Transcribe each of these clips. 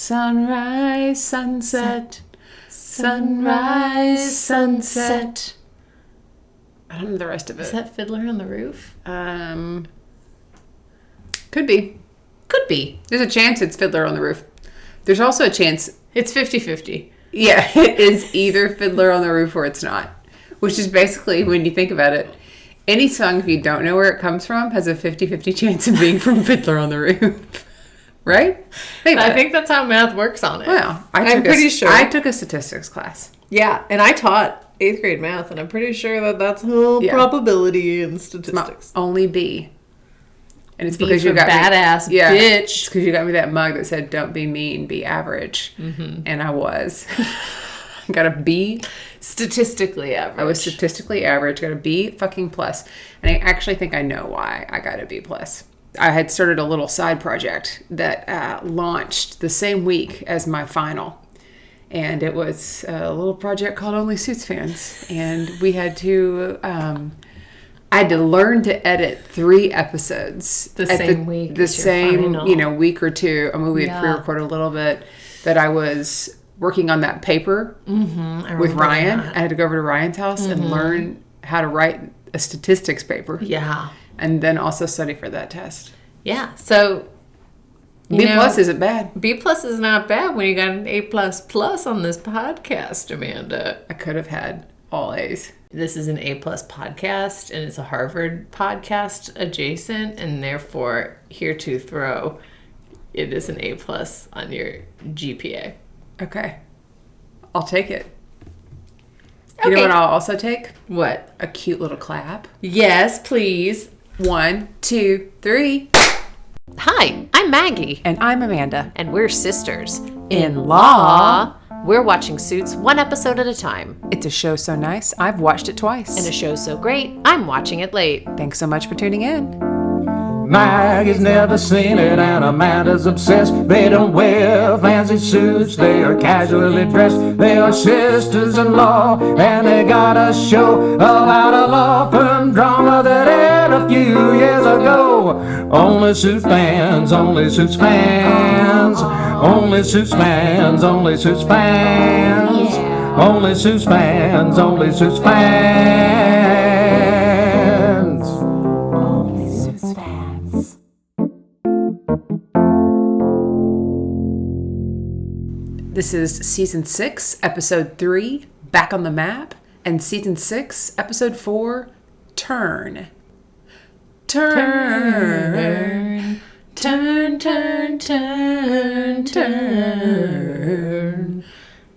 Sunrise, sunset, sunrise, sunset. I don't know the rest of it. Is that Fiddler on the Roof? Could be. Could be. There's a chance it's Fiddler on the Roof. There's also a chance... It's 50-50. Yeah, it is either Fiddler on the Roof or it's not. Which is basically, when you think about it, any song, if you don't know where it comes from, has a 50-50 chance of being from Fiddler on the Roof. Right? I think that's how math works on it. Well, I'm pretty sure. I took a statistics class. Yeah, and I taught 8th grade math, and I'm pretty sure that that's probability and statistics. It's only B. And it's B because you got badass me, bitch. It's because you got me that mug that said, "Don't be mean, be average," and I was. Got a B. Statistically average. I was statistically average. Got a B fucking plus, and I actually think I know why I got a B plus. I had started a little side project that launched the same week as my final. And it was a little project called Only Suits Fans. And we had to, I had to learn to edit 3 episodes. The same week. The same, week or two. I mean, we had pre-recorded a little bit. That I was working on that paper with Ryan. That. I had to go over to Ryan's house and learn how to write a statistics paper. Yeah. And then also study for that test. Yeah. So... B plus isn't bad. B plus is not bad when you got an A plus plus on this podcast, Amanda. I could have had all A's. This is an A plus podcast, and it's a Harvard podcast adjacent, and therefore here to throw, it is an A plus on your GPA. Okay. I'll take it. You know what I'll also take? What? A cute little clap. Yes, please. 1, 2, 3. Hi, I'm Maggie. And I'm Amanda. And we're sisters. In law. We're watching Suits 1 episode at a time. It's a show so nice, I've watched it twice. And a show so great, I'm watching it late. Thanks so much for tuning in. Maggie's never seen it and Amanda's obsessed. They don't wear fancy suits, they are casually dressed. They are sisters-in-law and they got a show about a law firm drama that aired a few years ago. Only Suits fans, only Suits fans. Only Suits fans, only Suits fans. Only Suits fans, only Suits fans. Only Suits fans. This is season 6, episode 3, Back on the Map, and season 6, episode 4, Turn. Turn. Turn, turn, turn, turn.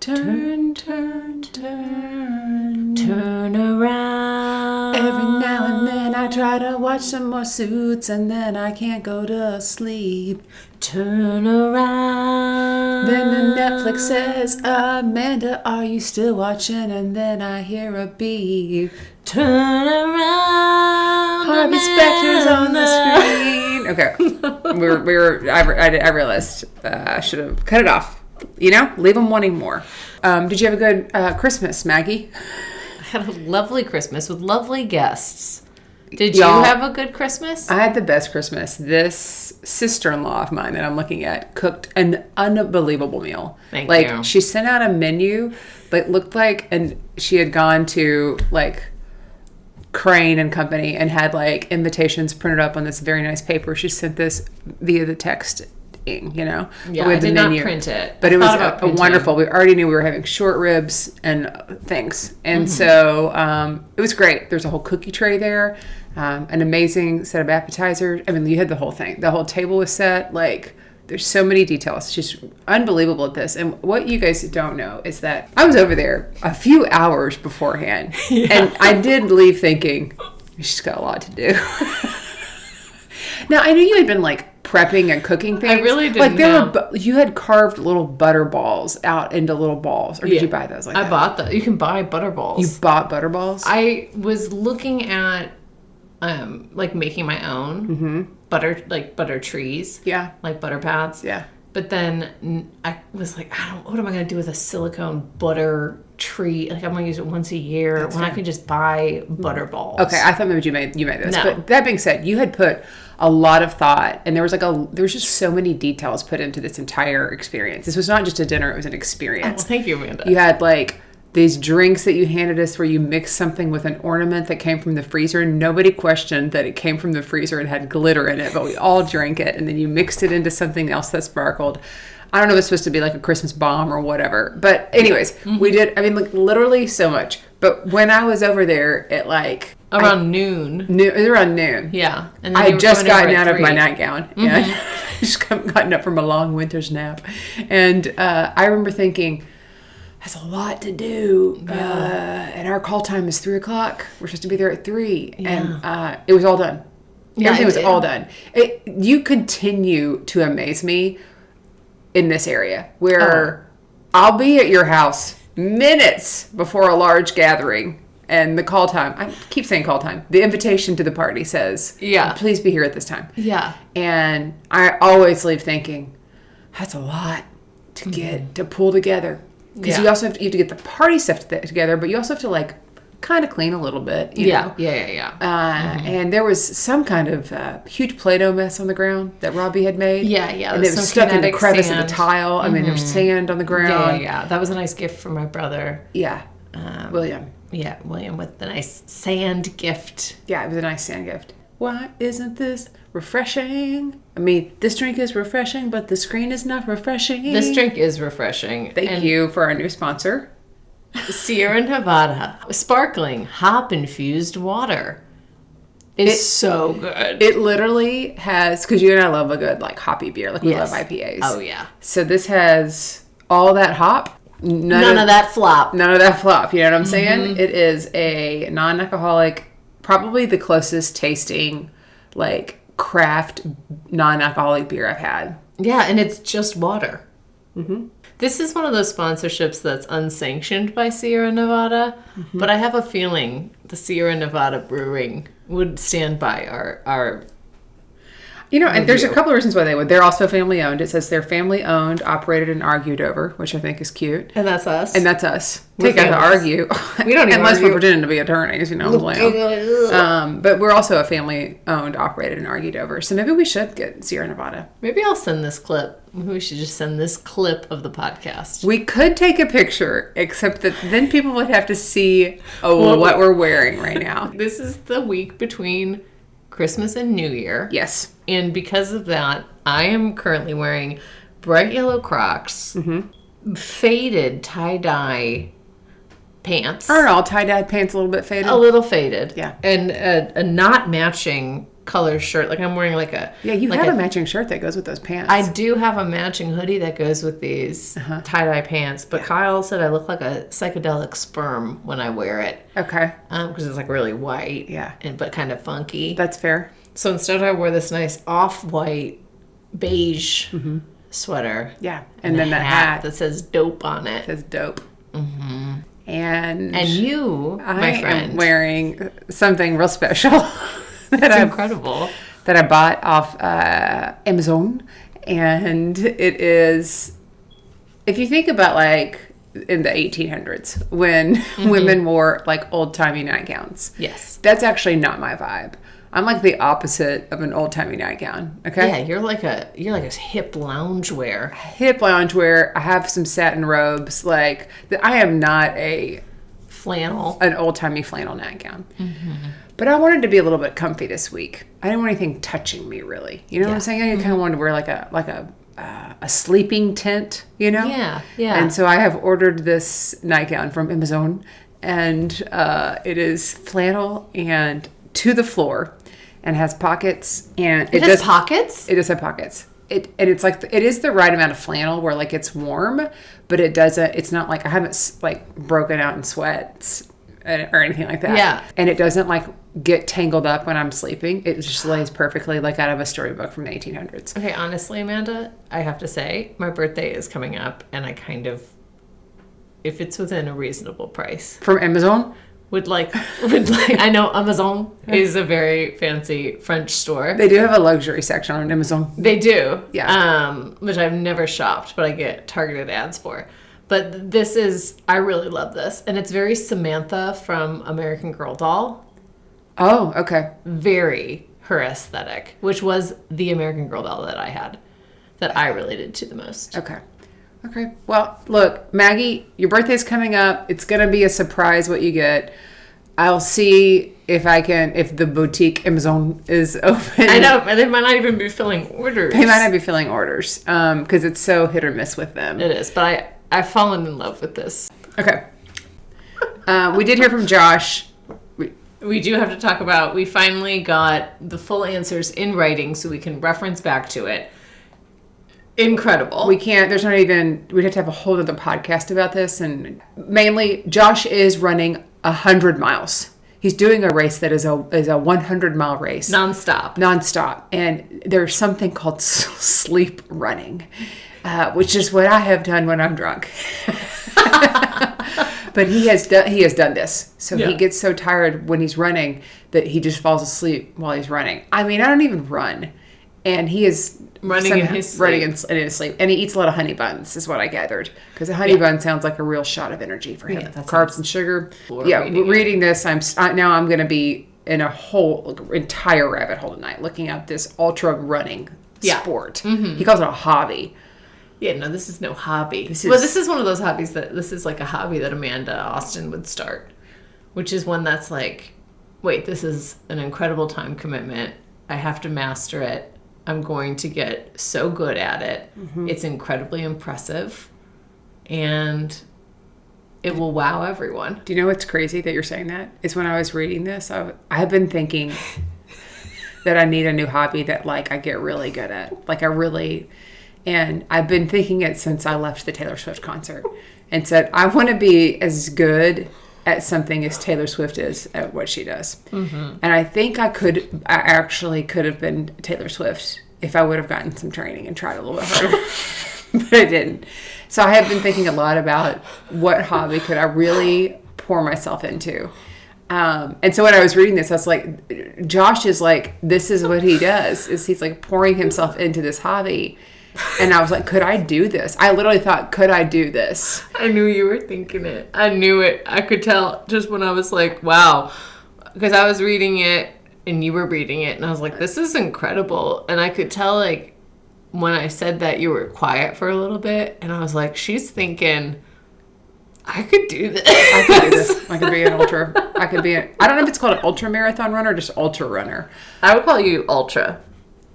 Turn, turn, turn. Turn around. Every now and then I try to watch some more Suits and then I can't go to sleep. Turn around. Then the Netflix says, Amanda, are you still watching? And then I hear a beep. Turn around. Harvey Specter's on the screen. Okay. I realized I should have cut it off. Leave them wanting more. Did you have a good Christmas, Maggie? I had a lovely Christmas with lovely guests. Did you have a good Christmas? I had the best Christmas. This sister-in-law of mine that I'm looking at cooked an unbelievable meal. Thank you. She sent out a menu that looked like, and she had gone to Crane and Company and had invitations printed up on this very nice paper. She sent this via the text. Yeah, I did not print it. But it was a wonderful. We already knew we were having short ribs and things. And so it was great. There's a whole cookie tray there, an amazing set of appetizers. I mean, you had the whole thing. The whole table was set. There's so many details. She's unbelievable at this. And what you guys don't know is that I was over there a few hours beforehand. Yeah. And I did leave thinking, she's got a lot to do. Now, I knew you had been prepping and cooking things. I really didn't know. You had carved little butter balls out into little balls. Or did you buy those I bought them. You can buy butter balls. You bought butter balls? I was looking at making my own butter trees. Yeah. Like butter pads. Yeah. But then I was like, what am I going to do with a silicone butter tree? I'm going to use it once a year. That's when fair. I can just buy butter balls. Okay, I thought maybe you made those. No. But that being said, you had put a lot of thought, and there was just so many details put into this entire experience. This was not just a dinner, it was an experience. Oh, thank you, Amanda. You had like these drinks that you handed us where you mixed something with an ornament that came from the freezer. Nobody questioned that it came from the freezer and had glitter in it, but we all drank it, and then you mixed it into something else that sparkled. I don't know if it's supposed to be like a Christmas bomb or whatever. But anyways, we did, like literally so much. But when I was over there at like... noon. It was around noon. Yeah. And I had just gotten out of my nightgown. Yeah. Just gotten up from a long winter's nap. And I remember thinking, that's a lot to do. And our call time is 3 o'clock. We're supposed to be there at 3. Yeah. And it was all done. Everything was all done. You continue to amaze me in this area where I'll be at your house minutes before a large gathering, and the call time, I keep saying call time, the invitation to the party says, please be here at this time. Yeah. And I always leave thinking, that's a lot to get to pull together, because you also have to get the party stuff together, but you also have to like kind of clean a little bit, you know? And there was some kind of huge Play-Doh mess on the ground that Robbie had made. And it was stuck in the crevice of the tile. I mean, there was sand on the ground. That was a nice gift from my brother. William. Yeah, William with the nice sand gift. Yeah, it was a nice sand gift. Why isn't this refreshing? I mean, this drink is refreshing, but the screen is not refreshing. This drink is refreshing. Thank you for our new sponsor. Sierra Nevada sparkling hop-infused water. It's so good. It literally has, because you and I love a good like hoppy beer, like we love IPAs. Oh yeah. So this has all that hop, none of that flop. None of that flop. You know what I'm saying? It is a non-alcoholic, probably the closest tasting like craft non-alcoholic beer I've had. Yeah, and it's just water. This is one of those sponsorships that's unsanctioned by Sierra Nevada, but I have a feeling the Sierra Nevada Brewing would stand by our and there's a couple of reasons why they would. They're also family owned. It says they're family owned, operated, and argued over, which I think is cute. And that's us. Take out the argue. We don't even unless argue. we're pretending to be attorneys, but we're also a family owned, operated, and argued over. So maybe we should get Sierra Nevada. Maybe I'll send this clip. Maybe we should just send this clip of the podcast. We could take a picture, except that then people would have to see what we're wearing right now. This is the week between Christmas and New Year. Yes. And because of that, I am currently wearing bright yellow Crocs, faded tie-dye pants. Aren't all tie-dye pants a little bit faded? A little faded. Yeah. And a not matching color shirt. Like I'm wearing like a... Yeah, you have a matching shirt that goes with those pants. I do have a matching hoodie that goes with these tie-dye pants. But Kyle said I look like a psychedelic sperm when I wear it. Okay. Because it's like really white. Yeah. But kind of funky. That's fair. So instead I wore this nice off-white beige sweater. Yeah. And then that hat that says dope on it. Says dope. And you, my friend, am wearing something real special. That's incredible. That I bought off Amazon. And it is, if you think about like in the 1800s when women wore like old-timey nightgowns. Yes. That's actually not my vibe. I'm like the opposite of an old-timey nightgown. Okay. Yeah, you're like a hip loungewear. Hip loungewear. I have some satin robes. Like I am not an old-timey flannel nightgown. But I wanted to be a little bit comfy this week. I didn't want anything touching me, really. You know what I'm saying? I kind of wanted to wear like a sleeping tent, you know? Yeah. And so I have ordered this nightgown from Amazon, and it is flannel and to the floor, and has pockets. And it has pockets? It does have pockets. It is the right amount of flannel where like it's warm, but it doesn't. It's not like I haven't like broken out in sweats or anything like that. Yeah. And it doesn't like get tangled up when I'm sleeping. It just lays perfectly like out of a storybook from the 1800s. Okay, honestly, Amanda, I have to say my birthday is coming up, and I kind of, if it's within a reasonable price, from Amazon. Would like I know Amazon is a very fancy French store. They do have a luxury section on Amazon. They do. Yeah. Which I've never shopped, but I get targeted ads for. But this is, I really love this. And it's very Samantha from American Girl doll. Oh, okay. Very her aesthetic, which was the American Girl doll that I had, that I related to the most. Okay. Well, look, Maggie, your birthday's coming up. It's going to be a surprise what you get. I'll see if the boutique Amazon is open. I know, but they might not even be filling orders. They might not be filling orders because it's so hit or miss with them. It is, but I've fallen in love with this. Okay. We did hear from Josh. We do have to talk about, we finally got the full answers in writing so we can reference back to it. Incredible. We'd have to have a whole other podcast about this. And mainly, Josh is running 100 miles. He's doing a race that is a 100-mile race. Nonstop. And there's something called sleep running, which is what I have done when I'm drunk. But he has done this. So he gets so tired when he's running that he just falls asleep while he's running. I mean, I don't even run. And he is running in his sleep. And he eats a lot of honey buns, is what I gathered. Because a honey bun sounds like a real shot of energy for him. Carbs and sugar. Reading this, I'm going to be in a whole entire rabbit hole tonight looking at this ultra running sport. Mm-hmm. He calls it a hobby. Yeah, no, this is no hobby. This is one of those hobbies this is like a hobby that Amanda Austin would start, which is one that's like, wait, this is an incredible time commitment. I have to master it. I'm going to get so good at it. Mm-hmm. It's incredibly impressive, and it will wow everyone. Do you know what's crazy that you're saying that? Is when I was reading this, I've been thinking that I need a new hobby that like I get really good at. And I've been thinking it since I left the Taylor Swift concert and said, I want to be as good at something as Taylor Swift is at what she does. Mm-hmm. And I think I actually could have been Taylor Swift if I would have gotten some training and tried a little bit harder, but I didn't. So I have been thinking a lot about what hobby could I really pour myself into. And so when I was reading this, I was like, Josh is like, this is what he does, is he's like pouring himself into this hobby. And I was like, could I do this? I literally thought, could I do this? I knew you were thinking it. I knew it. I could tell just when I was like, wow. Because I was reading it and you were reading it. And I was like, this is incredible. And I could tell like when I said that you were quiet for a little bit. And I was like, she's thinking, I could do this. I could do this. I could be an ultra. I don't know if it's called an ultra marathon runner or just ultra runner. I would call you ultra.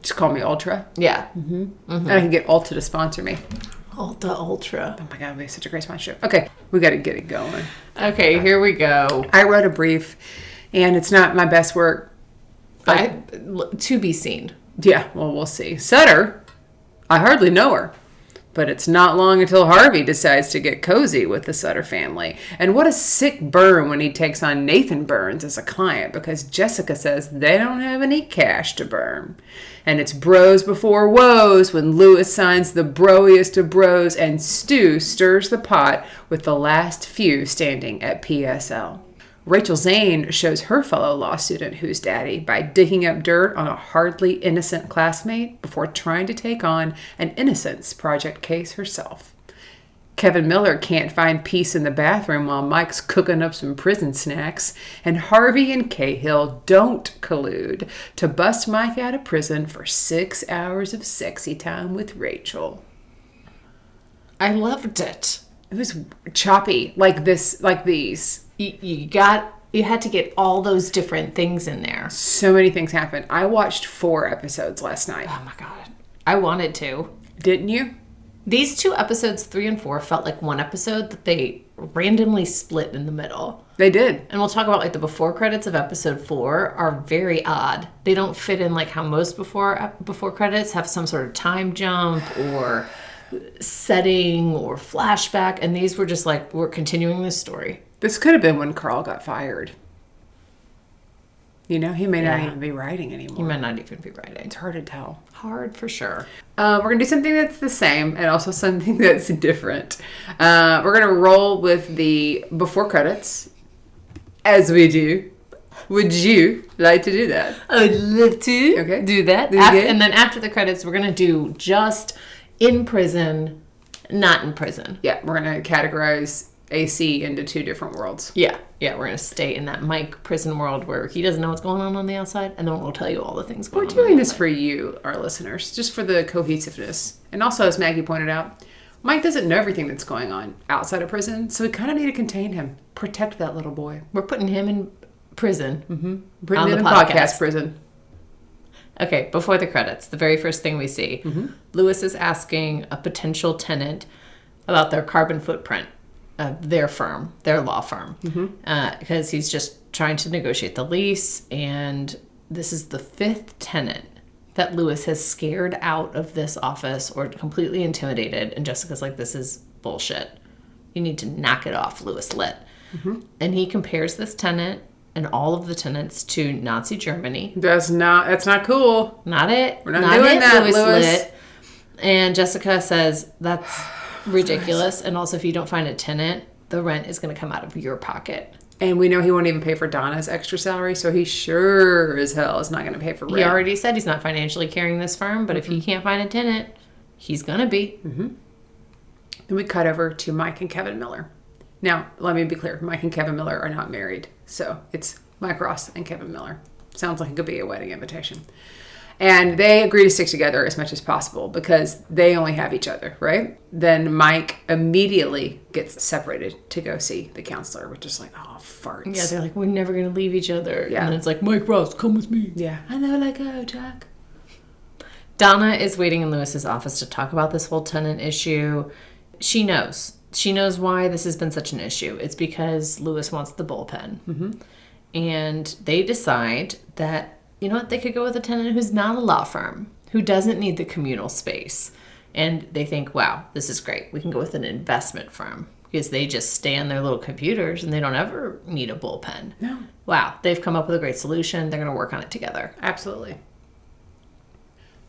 Just call me Ultra. Yeah. Mm-hmm. Mm-hmm. And I can get Ulta to sponsor me. Ultra. Oh my God, it'd be such a great sponsorship. Okay, we got to get it going. Okay, here we go. I wrote a brief, and it's not my best work. To be seen. Yeah, well, we'll see. Sutter, I hardly know her. But it's not long until Harvey decides to get cozy with the Sutter family. And what a sick burn when he takes on Nathan Burns as a client because Jessica says they don't have any cash to burn. And it's bros before woes when Lewis signs the broiest of bros and Stu stirs the pot with the last few standing at PSL. Rachel Zane shows her fellow law student who's daddy by digging up dirt on a hardly innocent classmate before trying to take on an Innocence Project case herself. Kevin Miller can't find peace in the bathroom while Mike's cooking up some prison snacks, and Harvey and Cahill don't collude to bust Mike out of prison for 6 hours of sexy time with Rachel. I loved it. It was choppy, like these. You had to get all those different things in there. So many things happened. I watched 4 episodes last night. Oh my God. I wanted to. Didn't you? These 2 episodes, 3 and 4, felt like one episode that they randomly split in the middle. They did. And we'll talk about like the before credits of episode 4 are very odd. They don't fit in like how most before credits have some sort of time jump or setting or flashback. And these were just like, we're continuing this story. This could have been when Carl got fired. You know, he may not even be writing anymore. He might not even be writing. It's hard to tell. Hard for sure. We're going to do something that's the same and also something that's different. We're going to roll with the before credits, as we do. Would you like to do that? I would love to do that. And then after the credits, we're going to do just in prison, not in prison. Yeah, we're going to categorize AC into two different worlds. Yeah, we're going to stay in that Mike prison world where he doesn't know what's going on the outside, and then we'll tell you all the things going on. We're doing this for you, our listeners, just for the cohesiveness. And also, as Maggie pointed out, Mike doesn't know everything that's going on outside of prison, so we kind of need to contain him, protect that little boy. We're putting him in prison. Putting On him the in podcast prison. Okay, before the credits, the very first thing we see, Lewis is asking a potential tenant about their carbon footprint of their firm, their law firm, because he's just trying to negotiate the lease, and this is the 5th tenant that Lewis has scared out of this office or completely intimidated, and Jessica's like, this is bullshit. You need to knock it off, Lewis Litt. And he compares this tenant and all of the tenants to Nazi Germany. That's not cool. Not it. We're not doing that, Lewis. Litt. And Jessica says that's ridiculous. And also, if you don't find a tenant, the rent is going to come out of your pocket. And we know he won't even pay for Donna's extra salary, so he sure as hell is not going to pay for rent. He already said he's not financially carrying this firm, but if he can't find a tenant, he's going to be. Then we cut over to Mike and Kevin Miller. Now, let me be clear. Mike and Kevin Miller are not married. So it's Mike Ross and Kevin Miller. Sounds like it could be a wedding invitation. And they agree to stick together as much as possible because they only have each other, right? Then Mike immediately gets separated to go see the counselor, which is like, oh, farts. Yeah, they're like, we're never going to leave each other. Yeah. And then it's like, Mike Ross, come with me. Yeah. I know, like, oh, Jack. Donna is waiting in Lewis's office to talk about this whole tenant issue. She knows. She knows why this has been such an issue. It's because Lewis wants the bullpen. And they decide that, you know what, they could go with a tenant who's not a law firm, who doesn't need the communal space. And they think, wow, this is great. We can go with an investment firm because they just stay on their little computers and they don't ever need a bullpen. No. Wow, they've come up with a great solution. They're going to work on it together. Absolutely.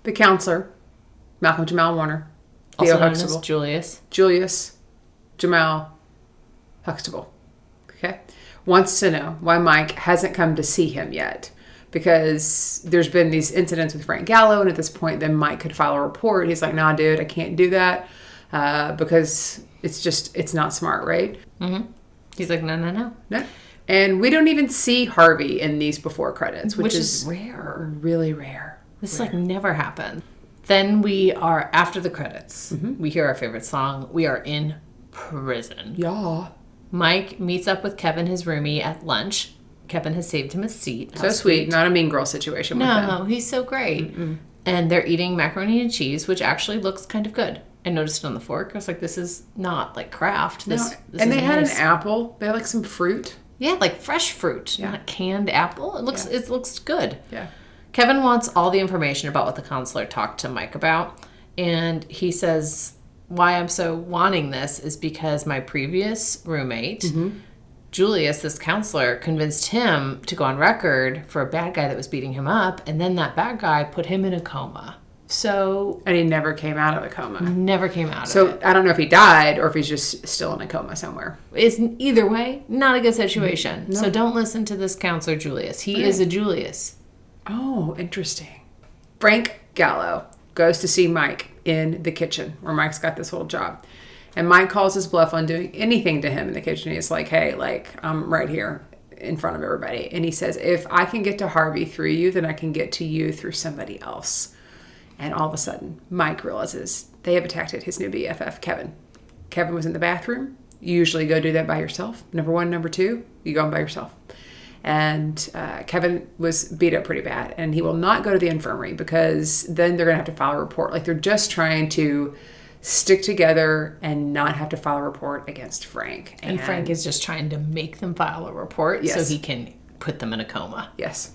The counselor, Malcolm Jamal Warner, Also Theo known as Huxtable, Julius. Jamal Huxtable, okay, wants to know why Mike hasn't come to see him yet. Because there's been these incidents with Frank Gallo, and at this point, then Mike could file a report. He's like, nah, dude, I can't do that because it's not smart, right? He's like, no. No. And we don't even see Harvey in these before credits, Which is rare. Really rare. This like never happened. Then we are, after the credits, we hear our favorite song. We are in prison. Yeah. Mike meets up with Kevin, his roomie, at lunch. Kevin has saved him a seat. So sweet. Not a mean girl situation with him. No, he's so great. And they're eating macaroni and cheese, which actually looks kind of good. I noticed it on the fork. I was like, this is not like Kraft. This and they is had nice. an apple. They had like some fruit. Yeah, like fresh fruit, not canned apple. It looks good. Yeah. Kevin wants all the information about what the counselor talked to Mike about. And he says, why I'm so wanting this is because my previous roommate, Julius, this counselor, convinced him to go on record for a bad guy that was beating him up. And then that bad guy put him in a coma. So... And he never came out of a coma. Never came out of it. So I don't know if he died or if he's just still in a coma somewhere. It's either way, not a good situation. No. So don't listen to this counselor, Julius. He is a Julius. Oh, interesting. Frank Gallo goes to see Mike in the kitchen where Mike's got this whole job. And Mike calls his bluff on doing anything to him in the kitchen. He's like, hey, like, I'm right here in front of everybody. And he says, if I can get to Harvey through you, then I can get to you through somebody else. And all of a sudden, Mike realizes they have attacked his new BFF, Kevin. Kevin was in the bathroom. You usually go do that by yourself. Number one. Number two, you go in by yourself. And Kevin was beat up pretty bad. And he will not go to the infirmary because then they're going to have to file a report. Like, they're just trying to stick together and not have to file a report against Frank. And Frank is just trying to make them file a report so he can put them in a coma. Yes.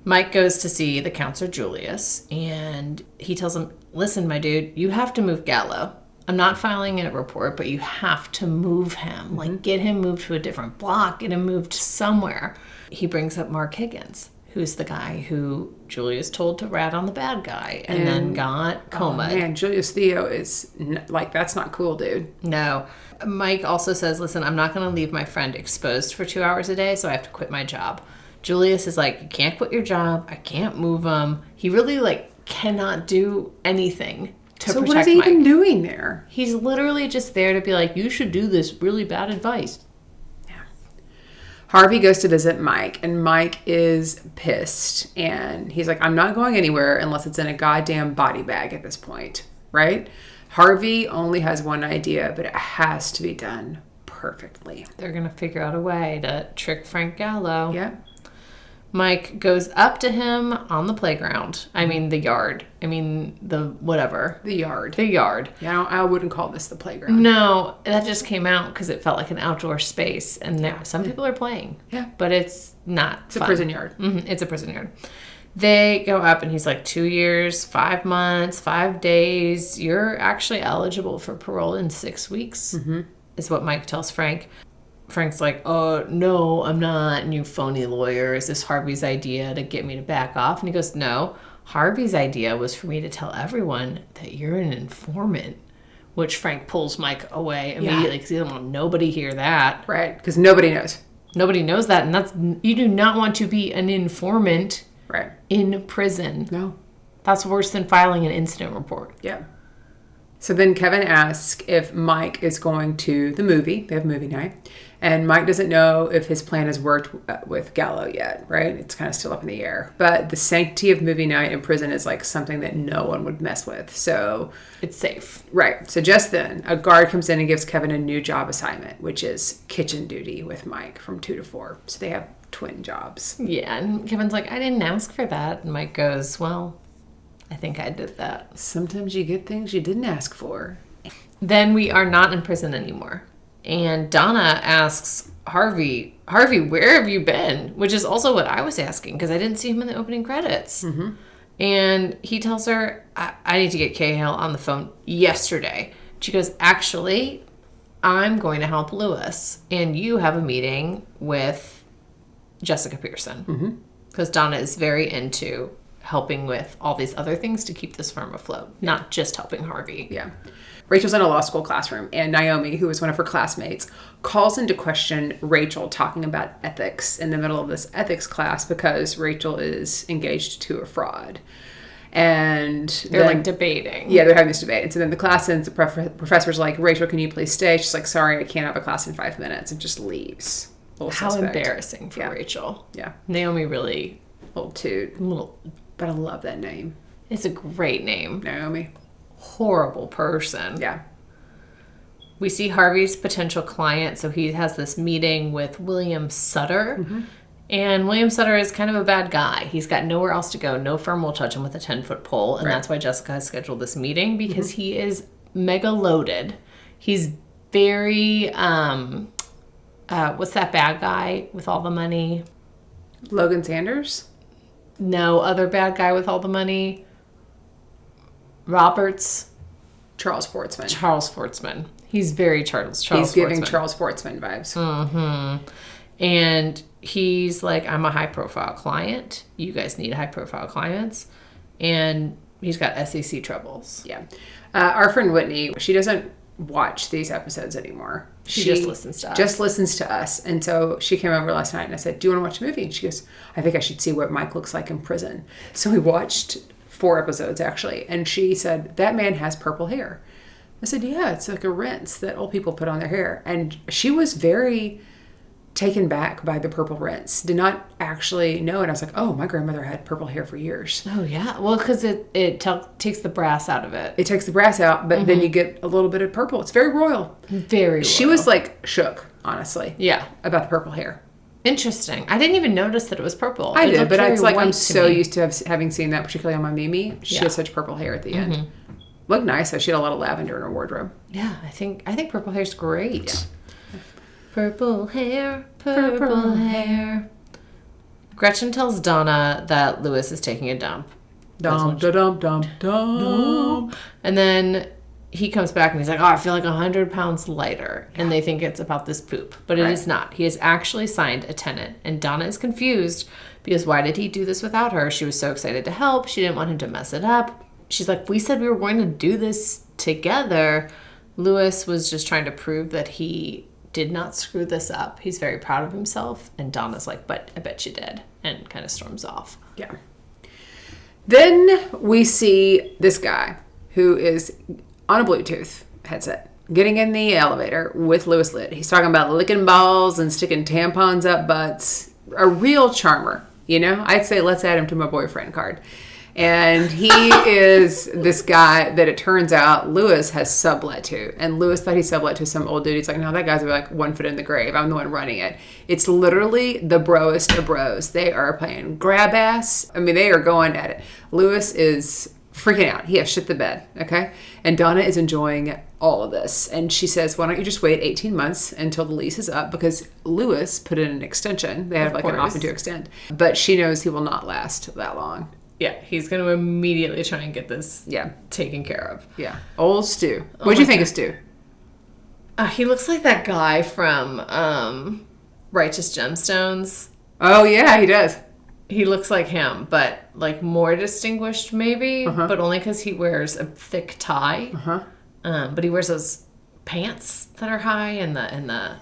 Mike goes to see the counselor, Julius, and he tells him, listen, my dude, you have to move Gallo. I'm not filing a report, but you have to move him. Like, get him moved to a different block, get him moved somewhere. He brings up Mark Higgins, who's the guy who Julius told to rat on the bad guy and then got comaed. Oh, man, Julius Theo is, like, that's not cool, dude. No. Mike also says, listen, I'm not going to leave my friend exposed for 2 hours a day, so I have to quit my job. Julius is like, you can't quit your job. I can't move him. He really, like, cannot do anything to So protect what is he Mike. even doing there? He's literally just there to be like, you should do this really bad advice. Harvey goes to visit Mike, and Mike is pissed. And he's like, I'm not going anywhere unless it's in a goddamn body bag at this point, right? Harvey only has one idea, but it has to be done perfectly. They're going to figure out a way to trick Frank Gallo. Yeah. Mike goes up to him on the playground. I mean, the yard. I mean, the whatever. The yard. The yard. Yeah, I wouldn't call this the playground. No, that just came out because it felt like an outdoor space. And there, some people are playing. Yeah. But it's not It's a prison yard. It's a prison yard. They go up and he's like, 2 years, 5 months, 5 days. You're actually eligible for parole in 6 weeks, is what Mike tells Frank. Frank's like, oh, no, I'm not. And you phony lawyer. Is this Harvey's idea to get me to back off? And he goes, no, Harvey's idea was for me to tell everyone that you're an informant, which Frank pulls Mike away immediately because he doesn't want nobody hear that. Right, because nobody knows. Nobody knows that. And that's, you do not want to be an informant Right. in prison. No. That's worse than filing an incident report. Yeah. So then Kevin asks if Mike is going to the movie. They have movie night. And Mike doesn't know if his plan has worked with Gallo yet, right? It's kind of still up in the air. But the sanctity of movie night in prison is like something that no one would mess with. So, It's safe. right. So just then, a guard comes in and gives Kevin a new job assignment, which is kitchen duty with Mike from 2 to 4. So they have twin jobs. Yeah, and Kevin's like, I didn't ask for that. And Mike goes, well, I think I did that. Sometimes you get things you didn't ask for. Then we are not in prison anymore. And Donna asks Harvey, where have you been? Which is also what I was asking because I didn't see him in the opening credits. And he tells her, I need to get Cahill on the phone yesterday. She goes, actually, I'm going to help Lewis. And you have a meeting with Jessica Pearson. Because Donna is very into helping with all these other things to keep this firm afloat, not just helping Harvey. Yeah. Rachel's in a law school classroom, and Naomi, who is one of her classmates, calls into question Rachel talking about ethics in the middle of this ethics class because Rachel is engaged to a fraud. And They're like debating. Yeah, they're having this debate. And so then the class ends, the professor's like, Rachel, can you please stay? She's like, sorry, I can't have a class in 5 minutes, and just leaves. How embarrassing for Rachel. Yeah. Naomi really, Little toot. But I love that name. it's a great name. Naomi. Horrible person. Yeah. We see Harvey's potential client, so he has this meeting with William Sutter. And William Sutter is kind of a bad guy. He's got nowhere else to go. No firm will touch him with a 10-foot pole. And that's why Jessica has scheduled this meeting, because he is mega loaded. He's very, what's that bad guy with all the money? Logan Sanders? No, other bad guy with all the money. Roberts. Charles Fortsman. Charles Fortsman. He's very Charles He's giving Fortsman. Charles Fortsman vibes. And he's like, I'm a high-profile client. You guys need high-profile clients. And he's got SEC troubles. Yeah. Our friend Whitney, she doesn't watch these episodes anymore. She just listens to us. Just listens to us. And so she came over last night and I said, do you want to watch a movie? And she goes, I think I should see what Mike looks like in prison. So we watched 4 episodes actually. And she said, that man has purple hair. I said, yeah, it's like a rinse that old people put on their hair. And she was very taken back by the purple rinse. Did not actually know. And I was like, oh, my grandmother had purple hair for years. Oh, yeah. Well, because it takes the brass out of it. It takes the brass out, but then you get a little bit of purple. It's very royal. Very She low. was like shook, honestly. Yeah. About the purple hair. Interesting. I didn't even notice that it was purple. I It did, looked but very it's like white I'm to so me. used to having seen that, particularly on my Mimi. She has such purple hair at the end. Looked nice, though. She had a lot of lavender in her wardrobe. Yeah, I think purple hair's great. Yeah. Purple hair, purple hair. Gretchen tells Donna that Lewis is taking a dump. Dum, dum, dum, dum. And then he comes back and he's like, oh, I feel like 100 pounds lighter. And they think it's about this poop. But it is not. He has actually signed a tenant. And Donna is confused because why did he do this without her? She was so excited to help. She didn't want him to mess it up. She's like, we said we were going to do this together. Lewis was just trying to prove that he did not screw this up. He's very proud of himself. And Donna's like, but I bet you did. And kind of storms off. Yeah. Then we see this guy who is on a Bluetooth headset, getting in the elevator with Lewis Litt. He's talking about licking balls and sticking tampons up butts. A real charmer, you know? I'd say let's add him to my boyfriend card. And he is this guy that it turns out Lewis has sublet to. And Lewis thought he sublet to some old dude. He's like, no, that guy's like 1 foot in the grave. I'm the one running it. It's literally the broest of bros. They are playing grab ass. I mean, they are going at it. Lewis is freaking out. He has shit the bed, okay? And Donna is enjoying all of this. And she says, why don't you just wait 18 months until the lease is up? Because Lewis put in an extension. They have like an option to extend. But she knows he will not last that long. Yeah, he's going to immediately try and get this taken care of. Yeah. Old Stu. What'd you think of Stu? He looks like that guy from Righteous Gemstones. Oh, yeah, he does. He looks like him, but like more distinguished maybe, but only because he wears a thick tie. But he wears those pants that are high and the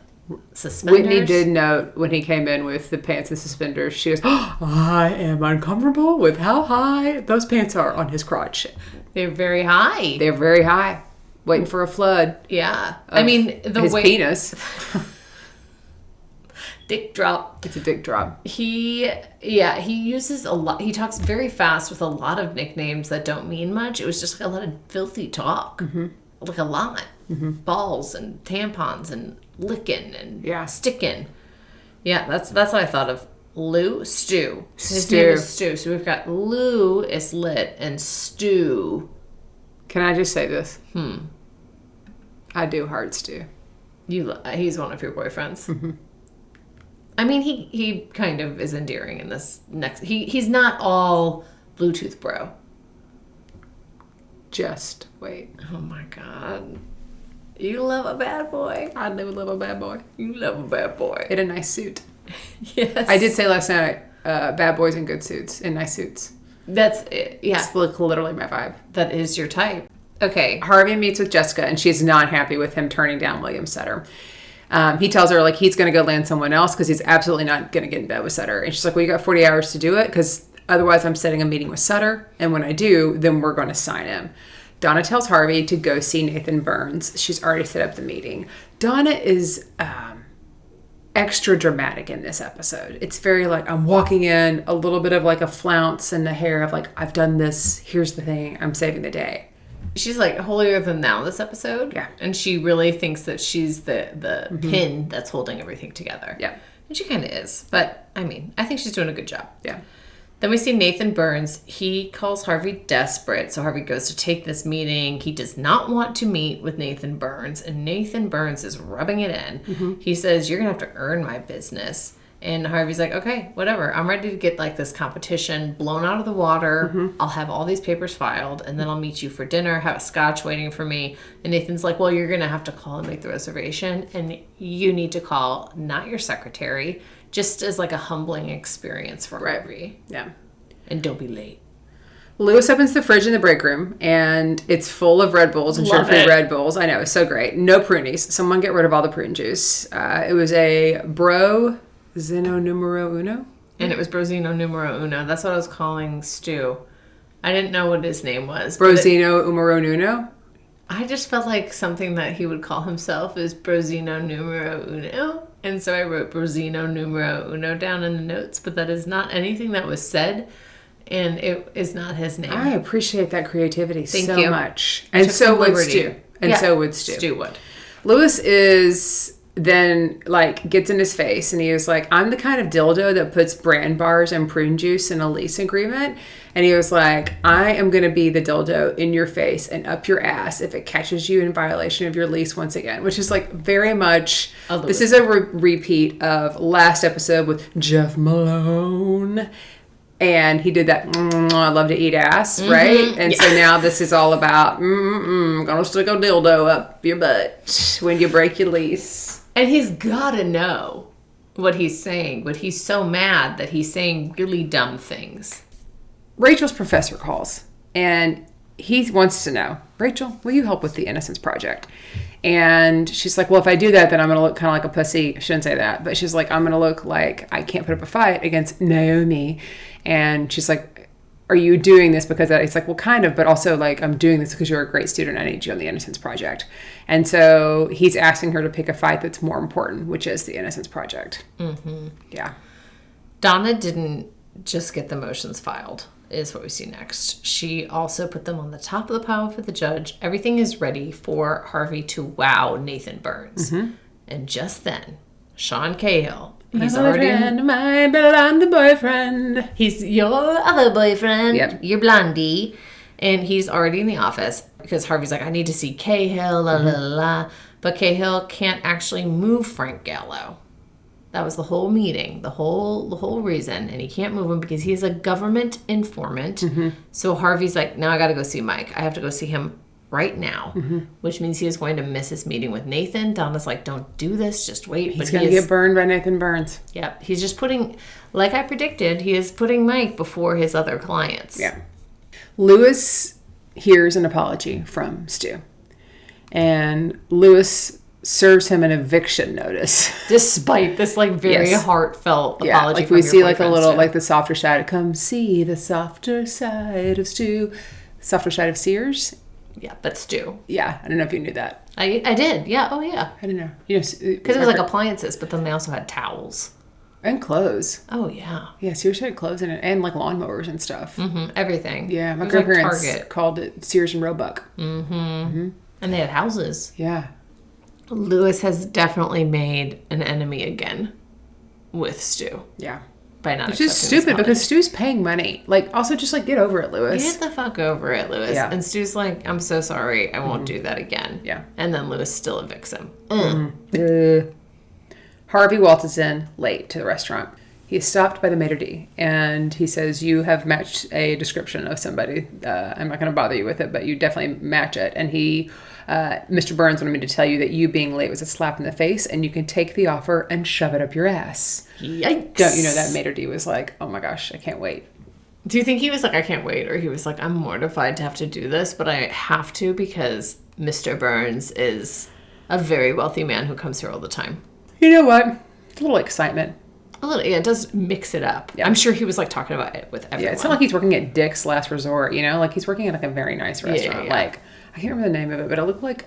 suspenders. Whitney did note when he came in with the pants and suspenders, she goes, oh, I am uncomfortable with how high those pants are on his crotch. They're very high. They're very high. Waiting for a flood. Yeah. I mean, his penis. Dick drop. It's a dick drop. He uses a lot. He talks very fast with a lot of nicknames that don't mean much. It was just like a lot of filthy talk. Like a lot. Balls and tampons and licking and sticking. Yeah, that's what I thought of. Stu. His name is Stu. So we've got Lou is Lit and Stu. Can I just say this? I do heart Stu. He's one of your boyfriends. I mean, he kind of is endearing in this next. He's not all Bluetooth bro. Just wait. Oh my God. You love a bad boy. I do love a bad boy. You love a bad boy. In a nice suit. Yes. I did say last night, bad boys in good suits, in nice suits. That's it. Yeah. It's literally my vibe. That is your type. Okay. Harvey meets with Jessica, and she's not happy with him turning down William Sutter. He tells her, like, he's going to go land someone else because he's absolutely not going to get in bed with Sutter. And she's like, well, you got 40 hours to do it because otherwise I'm setting a meeting with Sutter. And when I do, then we're going to sign him. Donna tells Harvey to go see Nathan Burns. She's already set up the meeting. Donna is extra dramatic in this episode. It's very like, I'm walking in, a little bit of like a flounce in the hair of like, I've done this. Here's the thing. I'm saving the day. She's like holier than thou this episode. Yeah. And she really thinks that she's the pin that's holding everything together. Yeah. And she kind of is. But, I mean, I think she's doing a good job. Yeah. Then we see Nathan Burns. He calls Harvey desperate. So Harvey goes to take this meeting. He does not want to meet with Nathan Burns. And Nathan Burns is rubbing it in. He says, you're going to have to earn my business. And Harvey's like, okay, whatever. I'm ready to get like this competition blown out of the water. I'll have all these papers filed and then I'll meet you for dinner, have a scotch waiting for me. And Nathan's like, well, you're going to have to call and make the reservation. And you need to call, not your secretary, just as like a humbling experience for Harvey. Yeah. And don't be late. Lewis opens the fridge in the break room, and it's full of Red Bulls and sugar-free Red Bulls. I know, it's so great. No pruneys. Someone get rid of all the prune juice. It was a BroZinoNumeroUno. And it was BroZinoNumeroUno. That's what I was calling Stu. I didn't know what his name was. BroZinoNumeroUno? I just felt like something that he would call himself is BroZinoNumeroUno. And so I wrote BroZinoNumeroUno down in the notes, but that is not anything that was said, and it is not his name. I appreciate that creativity so much. And so would Stu. So would Stu. Stu would. Lewis is then like gets in his face and he was like, I'm the kind of dildo that puts brand bars and prune juice in a lease agreement. And he was like, I am going to be the dildo in your face and up your ass if it catches you in violation of your lease once again, which is like very much, this is a repeat of last episode with Jeff Malone. And he did that, I love to eat ass, right? And so now this is all about, gonna stick a dildo up your butt when you break your lease. And he's gotta know what he's saying, but he's so mad that he's saying really dumb things. Rachel's professor calls, and he wants to know, Rachel, will you help with the Innocence Project? And she's like, well, if I do that, then I'm going to look kind of like a pussy. I shouldn't say that. But she's like, I'm going to look like I can't put up a fight against Naomi. And she's like, are you doing this because it's like, well, kind of, but also like, I'm doing this because you're a great student. I need you on the Innocence Project. And so he's asking her to pick a fight that's more important, which is the Innocence Project. Mm-hmm. Yeah. Donna didn't just get the motions filed, is what we see next. She also put them on the top of the pile for the judge. Everything is ready for Harvey to wow Nathan Burns. Mm-hmm. And just then, Sean Cahill, he's already my blonde boyfriend. He's your other boyfriend. Yep. Your blondie. And he's already in the office because Harvey's like, I need to see Cahill, la la la. But Cahill can't actually move Frank Gallo. That was the whole meeting, the whole reason. And he can't move him because he's a government informant. Mm-hmm. So Harvey's like, now I got to go see Mike. I have to go see him right now, which means he is going to miss his meeting with Nathan. Donna's like, don't do this, just wait. He's going to get burned by Nathan Burns. Yep. He's just putting, like I predicted, he is putting Mike before his other clients. Yeah. Lewis hears an apology from Stu. And Lewis serves him an eviction notice. Despite this, like, very heartfelt apology. Yeah, like we see like a little, like the softer side. Come see the softer side of Stu. Softer side of Sears. Yeah, but Stu. Yeah, I don't know if you knew that. I did. Yeah. Oh, yeah. I don't know. Because it was like appliances, but then they also had towels. And clothes. Oh, yeah. Yeah, Sears had clothes in it and like lawnmowers and stuff. Mm-hmm. Everything. Yeah, my grandparents called it Sears and Roebuck. Mm-hmm. Mm-hmm. And they had houses. Yeah. Lewis has definitely made an enemy again with Stu. Yeah. By not It's just stupid because Stu's paying money. Like, also just like get over it, Lewis. Get the fuck over it, Lewis. Yeah. And Stu's like, I'm so sorry. I won't do that again. Yeah. And then Lewis still evicts him. Harvey waltzes in late to the restaurant. He is stopped by the maitre d' and he says, you have matched a description of somebody. I'm not going to bother you with it, but you definitely match it. And he, Mr. Burns wanted me to tell you that you being late was a slap in the face and you can take the offer and shove it up your ass. Yikes. Don't you know that maitre d' was like, oh my gosh, I can't wait. Do you think he was like, I can't wait? Or he was like, I'm mortified to have to do this, but I have to because Mr. Burns is a very wealthy man who comes here all the time. You know what? It's a little excitement. A little, yeah, it does mix it up. Yeah. I'm sure he was like talking about it with everyone. Yeah, it's not like he's working at Dick's Last Resort, you know? Like he's working at like a very nice restaurant. Yeah. Like, I can't remember the name of it, but it looked like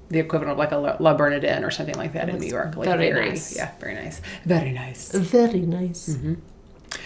the equivalent of like a La Bernardin or something like that in New York. Like very nice. Yeah, very nice. Very nice. Very nice. Mm-hmm.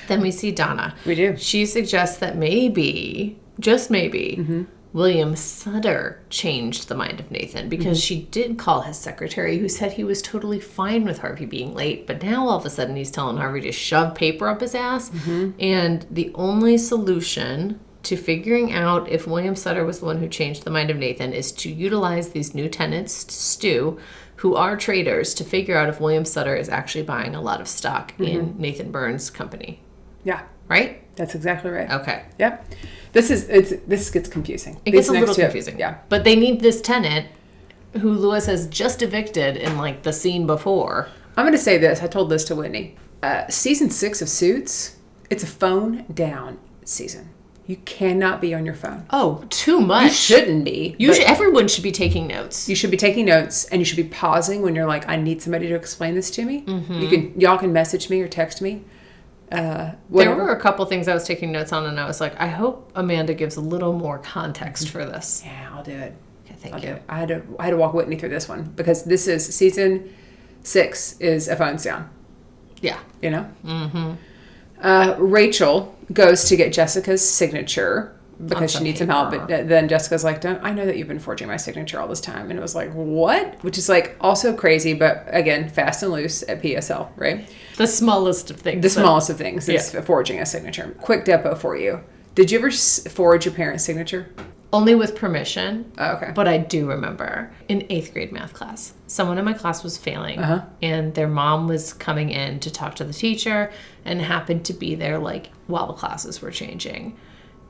Then we see Donna. We do. She suggests that maybe, just maybe, William Sutter changed the mind of Nathan because she did call his secretary who said he was totally fine with Harvey being late, but now all of a sudden he's telling Harvey to shove paper up his ass. And the only solution to figuring out if William Sutter was the one who changed the mind of Nathan is to utilize these new tenants, Stu, who are traders, to figure out if William Sutter is actually buying a lot of stock in Nathan Burns' company. Yeah. Right? That's exactly right. Okay. Yep. This gets confusing. It gets a little confusing. Yeah. But they need this tenant who Lewis has just evicted in like the scene before. I'm going to say this. I told this to Whitney. Season 6 of Suits, it's a phone down season. You cannot be on your phone. Oh, too much. You shouldn't be. Everyone should be taking notes. You should be taking notes, and you should be pausing when you're like, I need somebody to explain this to me. Y'all can message me or text me. There were a couple things I was taking notes on, and I was like, I hope Amanda gives a little more context for this. Yeah, I'll do it. Okay, thank you. I had to walk Whitney through this one because this is season 6 is a phone's down. Yeah. You know? Rachel goes to get Jessica's signature because she needs some help. But then Jessica's like, I know that you've been forging my signature all this time. And it was like, what? Which is like also crazy, but again, fast and loose at PSL, right? The smallest of things. The smallest of things is forging a signature. Quick depo for you. Did you ever forge your parents' signature? Only with permission. Oh, okay. But I do remember in 8th grade math class, someone in my class was failing and their mom was coming in to talk to the teacher and happened to be there like while the classes were changing.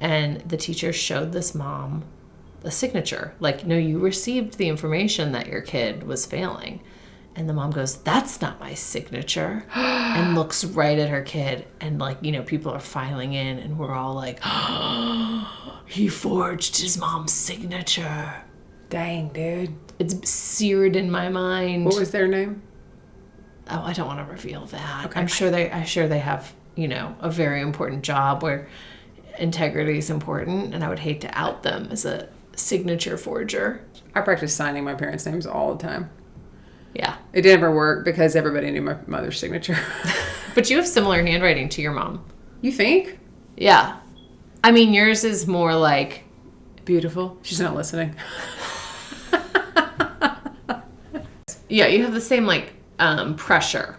And the teacher showed this mom a signature. Like, no, you received the information that your kid was failing. And the mom goes, that's not my signature. And looks right at her kid. And, like, you know, people are filing in. And we're all like, he forged his mom's signature. Dang, dude. It's seared in my mind. What was their name? Oh, I don't want to reveal that. Okay. I'm sure they have, you know, a very important job where integrity is important, and I would hate to out them as a signature forger. I practice signing my parents' names all the time. Yeah. It didn't ever work because everybody knew my mother's signature. But you have similar handwriting to your mom. You think? Yeah. I mean, yours is more like... Beautiful. She's not listening. Yeah, you have the same, like, pressure.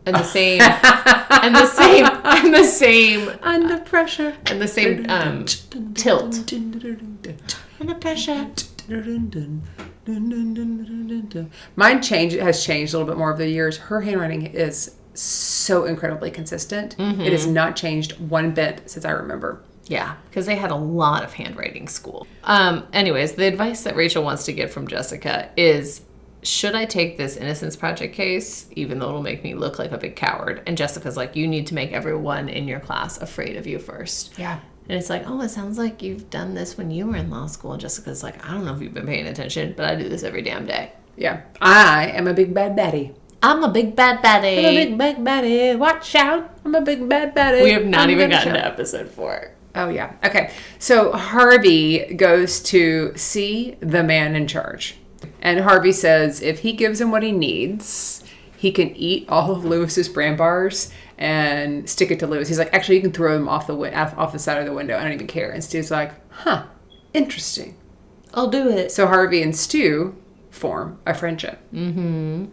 And the same... and the same... Under pressure. And the same tilt. Under pressure. Mine has changed a little bit more over the years. Her handwriting is so incredibly consistent. It has not changed one bit since I remember. Yeah, because they had a lot of handwriting school. Anyways, the advice that Rachel wants to get from Jessica is, should I take this Innocence Project case, even though it'll make me look like a big coward? And Jessica's like, you need to make everyone in your class afraid of you first. Yeah. And it's like, oh, it sounds like you've done this when you were in law school. And Jessica's like, I don't know if you've been paying attention, but I do this every damn day. Yeah. I am a big bad baddie. I'm a big bad baddie. I'm a big bad baddie. Watch out. I'm a big bad baddie. We have not even gotten to episode 4. Oh, yeah. Okay. So Harvey goes to see the man in charge. And Harvey says if he gives him what he needs, he can eat all of Lewis's brand bars and stick it to Lewis. He's like, actually, you can throw them off the side of the window. I don't even care. And Stu's like, huh, interesting. I'll do it. So Harvey and Stu form a friendship. Mm-hmm.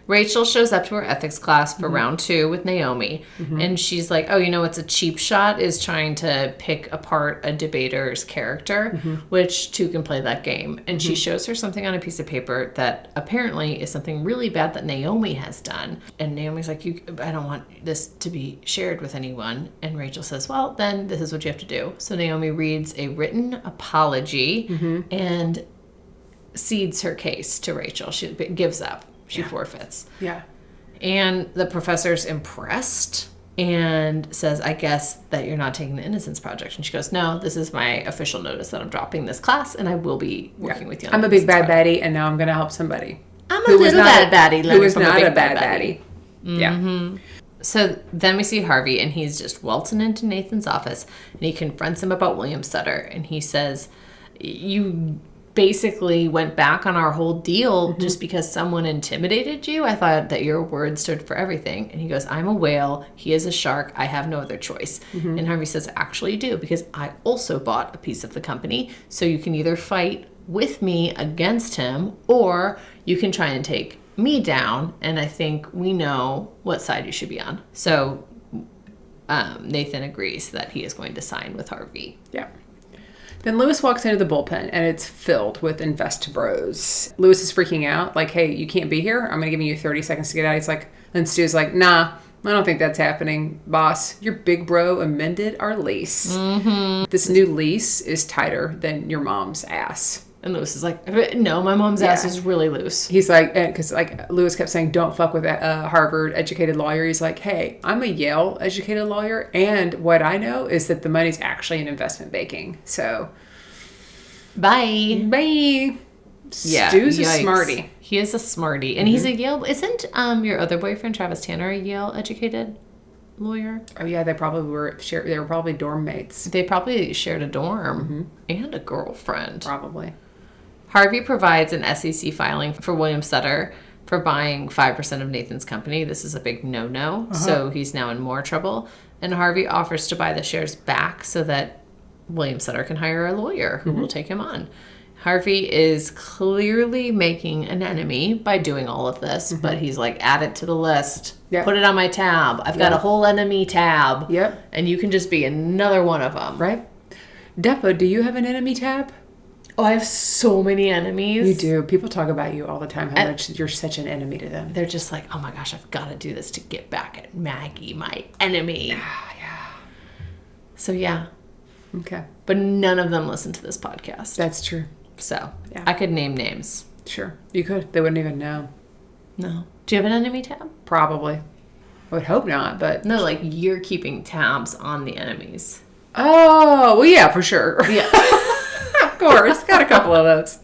Rachel shows up to her ethics class for round 2 with Naomi. And she's like, oh, you know what's a cheap shot is trying to pick apart a debater's character, which two can play that game. And she shows her something on a piece of paper that apparently is something really bad that Naomi has done. And Naomi's like, I don't want this to be shared with anyone. And Rachel says, well, then this is what you have to do. So Naomi reads a written apology and cedes her case to Rachel. She gives up. She forfeits. Yeah. And the professor's impressed and says, I guess that you're not taking the Innocence Project. And she goes, no, this is my official notice that I'm dropping this class and I will be working with you on I'm a big bad baddie and now I'm going to help somebody. I'm a little bad baddie. Who is not a bad baddie. Yeah. So then we see Harvey and he's just waltzing into Nathan's office and he confronts him about William Sutter. And he says, you basically went back on our whole deal just because someone intimidated you. I thought that your word stood for everything. And he goes, I'm a whale. He is a shark. I have no other choice. And Harvey says, actually you do, because I also bought a piece of the company. So you can either fight with me against him or you can try and take me down. And I think we know what side you should be on. So Nathan agrees that he is going to sign with Harvey. Yeah. Then Lewis walks into the bullpen, and it's filled with invest bros. Lewis is freaking out, like, hey, you can't be here. I'm going to give you 30 seconds to get out. He's like, and Stu's like, nah, I don't think that's happening, boss. Your big bro amended our lease. This new lease is tighter than your mom's ass. And Lewis is like, no, my mom's ass is really loose. He's like, because like Lewis kept saying, don't fuck with a Harvard-educated lawyer. He's like, hey, I'm a Yale-educated lawyer, and what I know is that the money's actually in investment banking. So, bye. Yeah, Stu's a smarty. He is a smarty, and he's a Yale. Isn't your other boyfriend Travis Tanner a Yale-educated lawyer? Oh yeah, they probably were. They were probably dorm mates. They probably shared a dorm and a girlfriend. Probably. Harvey provides an SEC filing for William Sutter for buying 5% of Nathan's company. This is a big no-no, so he's now in more trouble. And Harvey offers to buy the shares back so that William Sutter can hire a lawyer who will take him on. Harvey is clearly making an enemy by doing all of this, but he's like, add it to the list. Yep. Put it on my tab. I've got a whole enemy tab. Yep. And you can just be another one of them. Right? Depa, do you have an enemy tab? Oh, I have so many enemies. You do. People talk about you all the time, how much you're such an enemy to them. They're just like, oh my gosh, I've got to do this to get back at Maggie, my enemy. Yeah. So yeah. Okay. But none of them listen to this podcast. That's true. So yeah. I could name names. Sure. You could. They wouldn't even know. No. Do you have an enemy tab? Probably. I would hope not, but... No, like you're keeping tabs on the enemies. Oh, well, yeah, for sure. Yeah. Of course. Got a couple of those.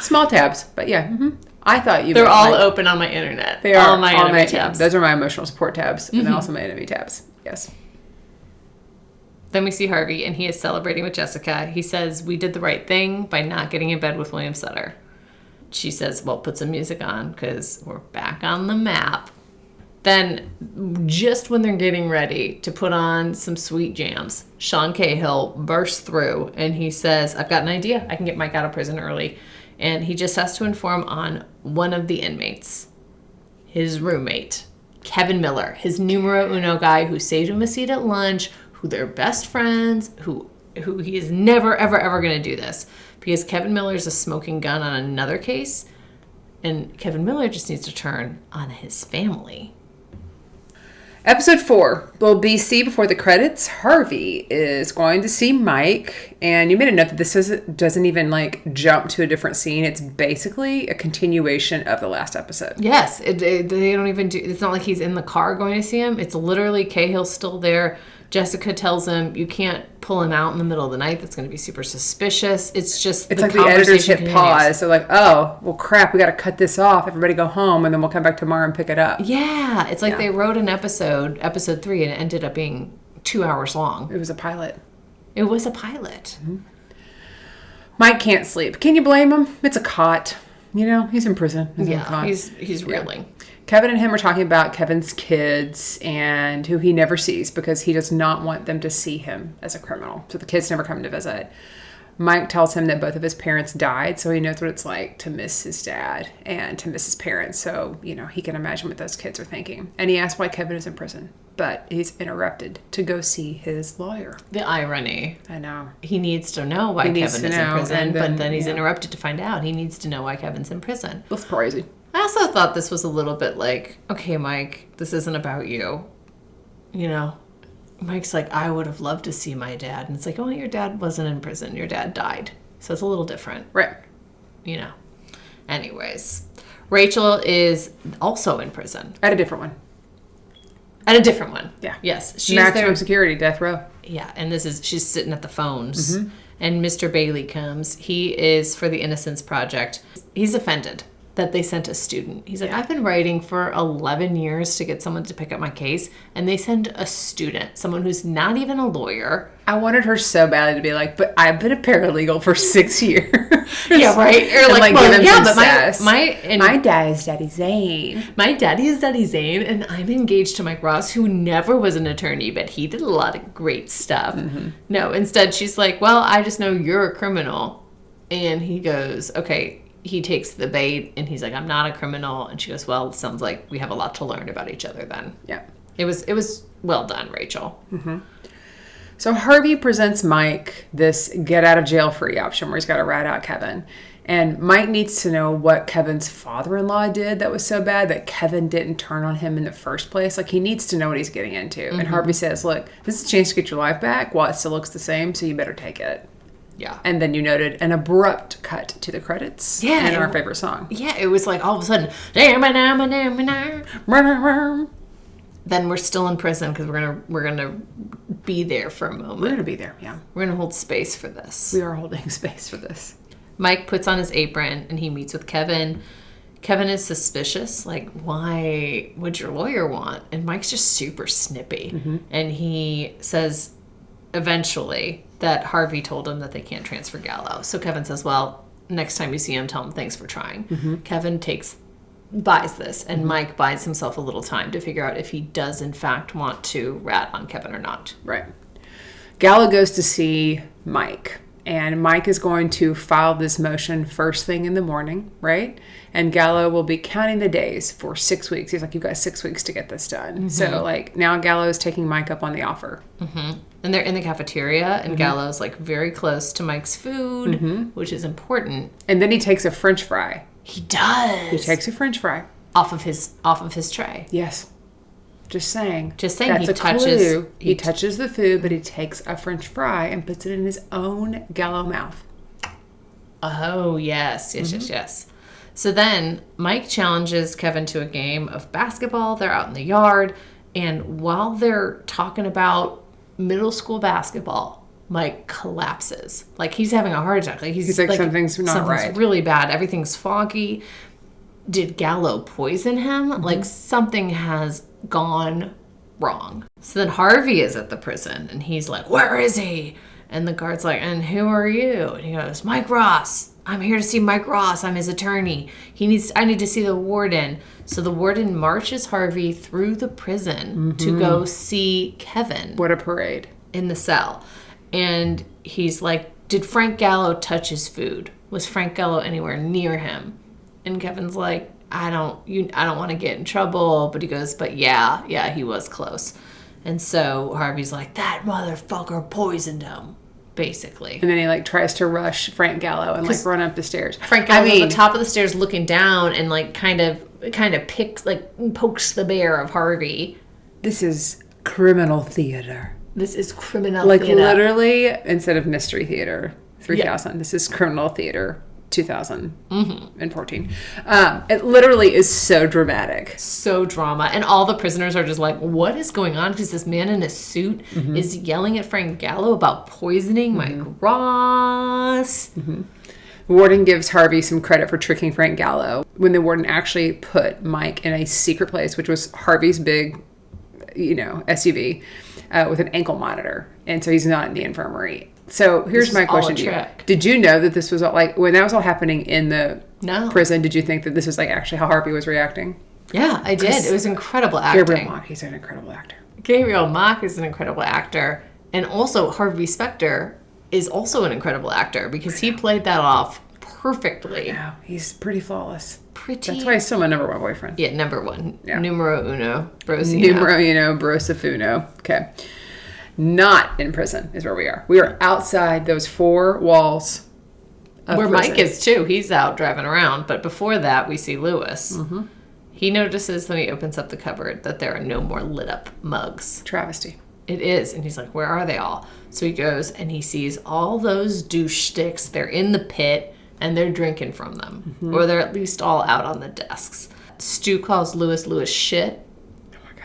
Small tabs, but yeah. I thought you... They're all open on my internet. They are all my enemy tabs. Those are my emotional support tabs, and also my enemy tabs. Yes. Then we see Harvey, and he is celebrating with Jessica. He says, we did the right thing by not getting in bed with William Sutter. She says, well, put some music on because we're back on the map. Then, just when they're getting ready to put on some sweet jams, Sean Cahill bursts through and he says, I've got an idea. I can get Mike out of prison early. And he just has to inform on one of the inmates, his roommate, Kevin Miller, his numero uno guy who saved him a seat at lunch, who they're best friends, who he is never, ever, ever going to do this. Because Kevin Miller is a smoking gun on another case, and Kevin Miller just needs to turn on his family. Episode 4, little BC before the credits. Harvey is going to see Mike, and you made a note that this doesn't even like jump to a different scene. It's basically a continuation of the last episode. Yes, they don't even do. It's not like he's in the car going to see him. It's literally Cahill's still there. Jessica tells him you can't pull him out in the middle of the night. That's going to be super suspicious. It's like the editors hit pause. They're like, oh, well, crap, we got to cut this off. Everybody go home, and then we'll come back tomorrow and pick it up. Yeah, it's like they wrote an episode 3, and it ended up being 2 hours long. It was a pilot. It was a pilot. Mm-hmm. Mike can't sleep. Can you blame him? It's a cot. You know, he's in prison. He's reeling. Kevin and him are talking about Kevin's kids and who he never sees because he does not want them to see him as a criminal. So the kids never come to visit. Mike tells him that both of his parents died, so he knows what it's like to miss his dad and to miss his parents. So, you know, he can imagine what those kids are thinking. And he asks why Kevin is in prison, but he's interrupted to go see his lawyer. The irony. I know. He needs to know why Kevin is in prison, but then he's interrupted to find out. He needs to know why Kevin's in prison. That's crazy. I also thought this was a little bit like, okay, Mike, this isn't about you. You know, Mike's like, I would have loved to see my dad. And it's like, oh, your dad wasn't in prison. Your dad died. So it's a little different. Right. You know. Anyways, Rachel is also in prison. At a different one. At a different one. Yeah. Yes. She's maximum there. Security, death row. Yeah. And she's sitting at the phones. Mm-hmm. And Mr. Bailey comes. He is for the Innocence Project. He's offended that they sent a student. He's like, I've been writing for 11 years to get someone to pick up my case, and they send a student, someone who's not even a lawyer. I wanted her so badly to be like, but I've been a paralegal for 6 years. Yeah, right? Or like well, give him yeah, some but sass. my dad is Daddy Zane. My daddy is Daddy Zane, and I'm engaged to Mike Ross, who never was an attorney, but he did a lot of great stuff. Mm-hmm. No, instead she's like, well, I just know you're a criminal. And he goes, okay. He takes the bait, and he's like, I'm not a criminal. And she goes, well, it sounds like we have a lot to learn about each other then. Yeah. It was well done, Rachel. Mm-hmm. So Harvey presents Mike this get out of jail free option where he's got to rat out Kevin. And Mike needs to know what Kevin's father-in-law did that was so bad that Kevin didn't turn on him in the first place. Like, he needs to know what he's getting into. Mm-hmm. And Harvey says, look, this is a chance to get your life back while it still looks the same, so you better take it. Yeah. And then you noted an abrupt cut to the credits. Yeah. And our favorite song. Yeah, it was like all of a sudden, then we're still in prison because we're gonna be there for a moment. We're gonna be there, yeah. We're gonna hold space for this. We are holding space for this. Mike puts on his apron and he meets with Kevin. Kevin is suspicious, like, why would your lawyer want? And Mike's just super snippy. Mm-hmm. And he says eventually that Harvey told him that they can't transfer Gallo. So Kevin says, well, next time you see him, tell him thanks for trying. Mm-hmm. Kevin buys this, and Mike buys himself a little time to figure out if he does in fact want to rat on Kevin or not. Right. Gallo goes to see Mike, and Mike is going to file this motion first thing in the morning, right? And Gallo will be counting the days for 6 weeks. He's like, you've got 6 weeks to get this done. Mm-hmm. So, like, now Gallo is taking Mike up on the offer. Mm-hmm. And they're in the cafeteria, and mm-hmm. Gallo's, like, very close to Mike's food, mm-hmm. which is important. And then he takes a French fry. He does. He takes a French fry. Off of his tray. Yes. Just saying. That's a clue. He touches the food, but he takes a French fry and puts it in his own Gallo mouth. Oh, yes. Yes. So then Mike challenges Kevin to a game of basketball. They're out in the yard. And while they're talking about middle school basketball, Mike collapses. Like, he's having a heart attack. Like, he's like something's not right. Something's really bad. Everything's foggy. Did Gallo poison him? Mm-hmm. Like, something has gone wrong. So then Harvey is at the prison, and he's like, where is he? And the guard's like, and who are you? And he goes, Mike Ross. I'm here to see Mike Ross. I'm his attorney. I need to see the warden. So the warden marches Harvey through the prison to go see Kevin. What a parade. In the cell. And he's like, did Frank Gallo touch his food? Was Frank Gallo anywhere near him? And Kevin's like, I don't want to get in trouble. But he goes, but yeah, he was close. And so Harvey's like, that motherfucker poisoned him, basically. And then he like tries to rush Frank Gallo and like run up the stairs. Frank Gallo's at the top of the stairs looking down and like kind of pokes the bear of Harvey. This is criminal theater. This is criminal like theater. Literally, instead of Mystery Theater 3000, this is criminal theater 2014. It literally is so dramatic. So drama. And all the prisoners are just like, what is going on? Because this man in a suit is yelling at Frank Gallo about poisoning Mike Ross. Warden gives Harvey some credit for tricking Frank Gallo when the warden actually put Mike in a secret place, which was Harvey's big, SUV with an ankle monitor. And so he's not in the infirmary. So here's my question to you. Did you know that this was all, like, when that was all happening in the prison, did you think that this was like actually how Harvey was reacting? Yeah, I did. It was incredible acting. Gabriel Macht, he's an incredible actor. Gabriel Macht is an incredible actor. And also Harvey Specter is also an incredible actor because he played that off perfectly. Yeah, he's pretty flawless. That's why he's still my number one boyfriend. Yeah, number one. Yeah. Numero uno. Numero uno, BroZinoNumeroUno. Okay. Not in prison is where we are. We are outside those four walls of where prison. Mike is too. He's out driving around. But before that, we see Lewis. He notices when he opens up the cupboard that there are no more lit up mugs. Travesty. It is. And he's like, where are they all? So he goes and he sees all those douche sticks. They're in the pit and they're drinking from them. Or they're at least all out on the desks. Stu calls Lewis shit.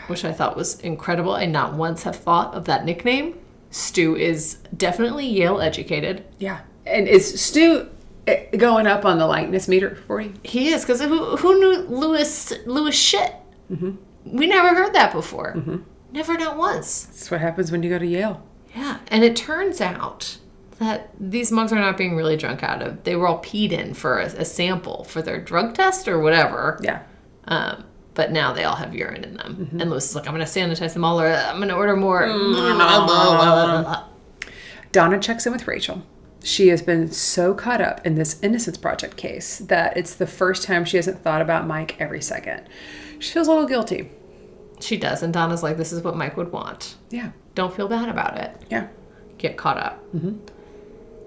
Which I thought was incredible. I not once have thought of that nickname. Stu is definitely Yale educated. Yeah. And is Stu going up on the likeness meter for you? He is, because who knew Lewis shit? We never heard that before. Never, not once. That's what happens when you go to Yale. Yeah. And it turns out that these mugs are not being really drunk out of. They were all peed in for a sample for their drug test or whatever. Yeah. But now they all have urine in them. And Lewis is like, I'm going to sanitize them all, or I'm going to order more. Donna checks in with Rachel. She has been so caught up in this Innocence Project case that it's the first time she hasn't thought about Mike every second. She feels a little guilty. She does. And Donna's like, this is what Mike would want. Yeah. Don't feel bad about it. Yeah. Get caught up.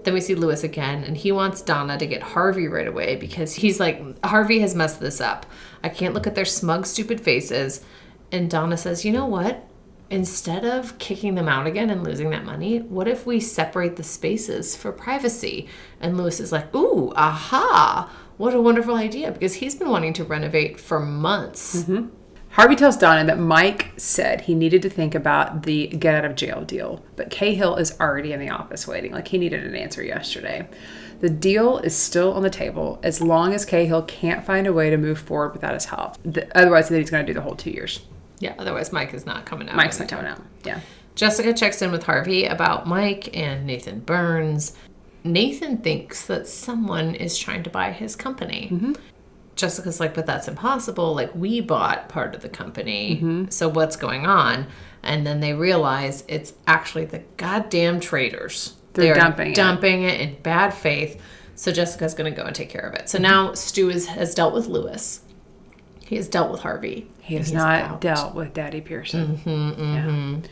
Then we see Lewis again, and he wants Donna to get Harvey right away because he's like, Harvey has messed this up. I can't look at their smug, stupid faces. And Donna says, you know what? Instead of kicking them out again and losing that money, what if we separate the spaces for privacy? And Lewis is like, ooh, aha, what a wonderful idea, because he's been wanting to renovate for months. Harvey tells Donna that Mike said he needed to think about the get out of jail deal, but Cahill is already in the office waiting. Like, he needed an answer yesterday. The deal is still on the table as long as Cahill can't find a way to move forward without his help. Otherwise, he's going to do the whole 2 years. Yeah, otherwise Mike is not coming out. Mike's not coming out, yeah. Jessica checks in with Harvey about Mike and Nathan Burns. Nathan thinks that someone is trying to buy his company. Jessica's like, but that's impossible. Like, we bought part of the company. So what's going on? And then they realize it's actually the goddamn traders. They're dumping it in bad faith. So Jessica's going to go and take care of it. So now Stu has dealt with Lewis. He has dealt with Harvey. He has not dealt with Daddy Pearson. Yeah.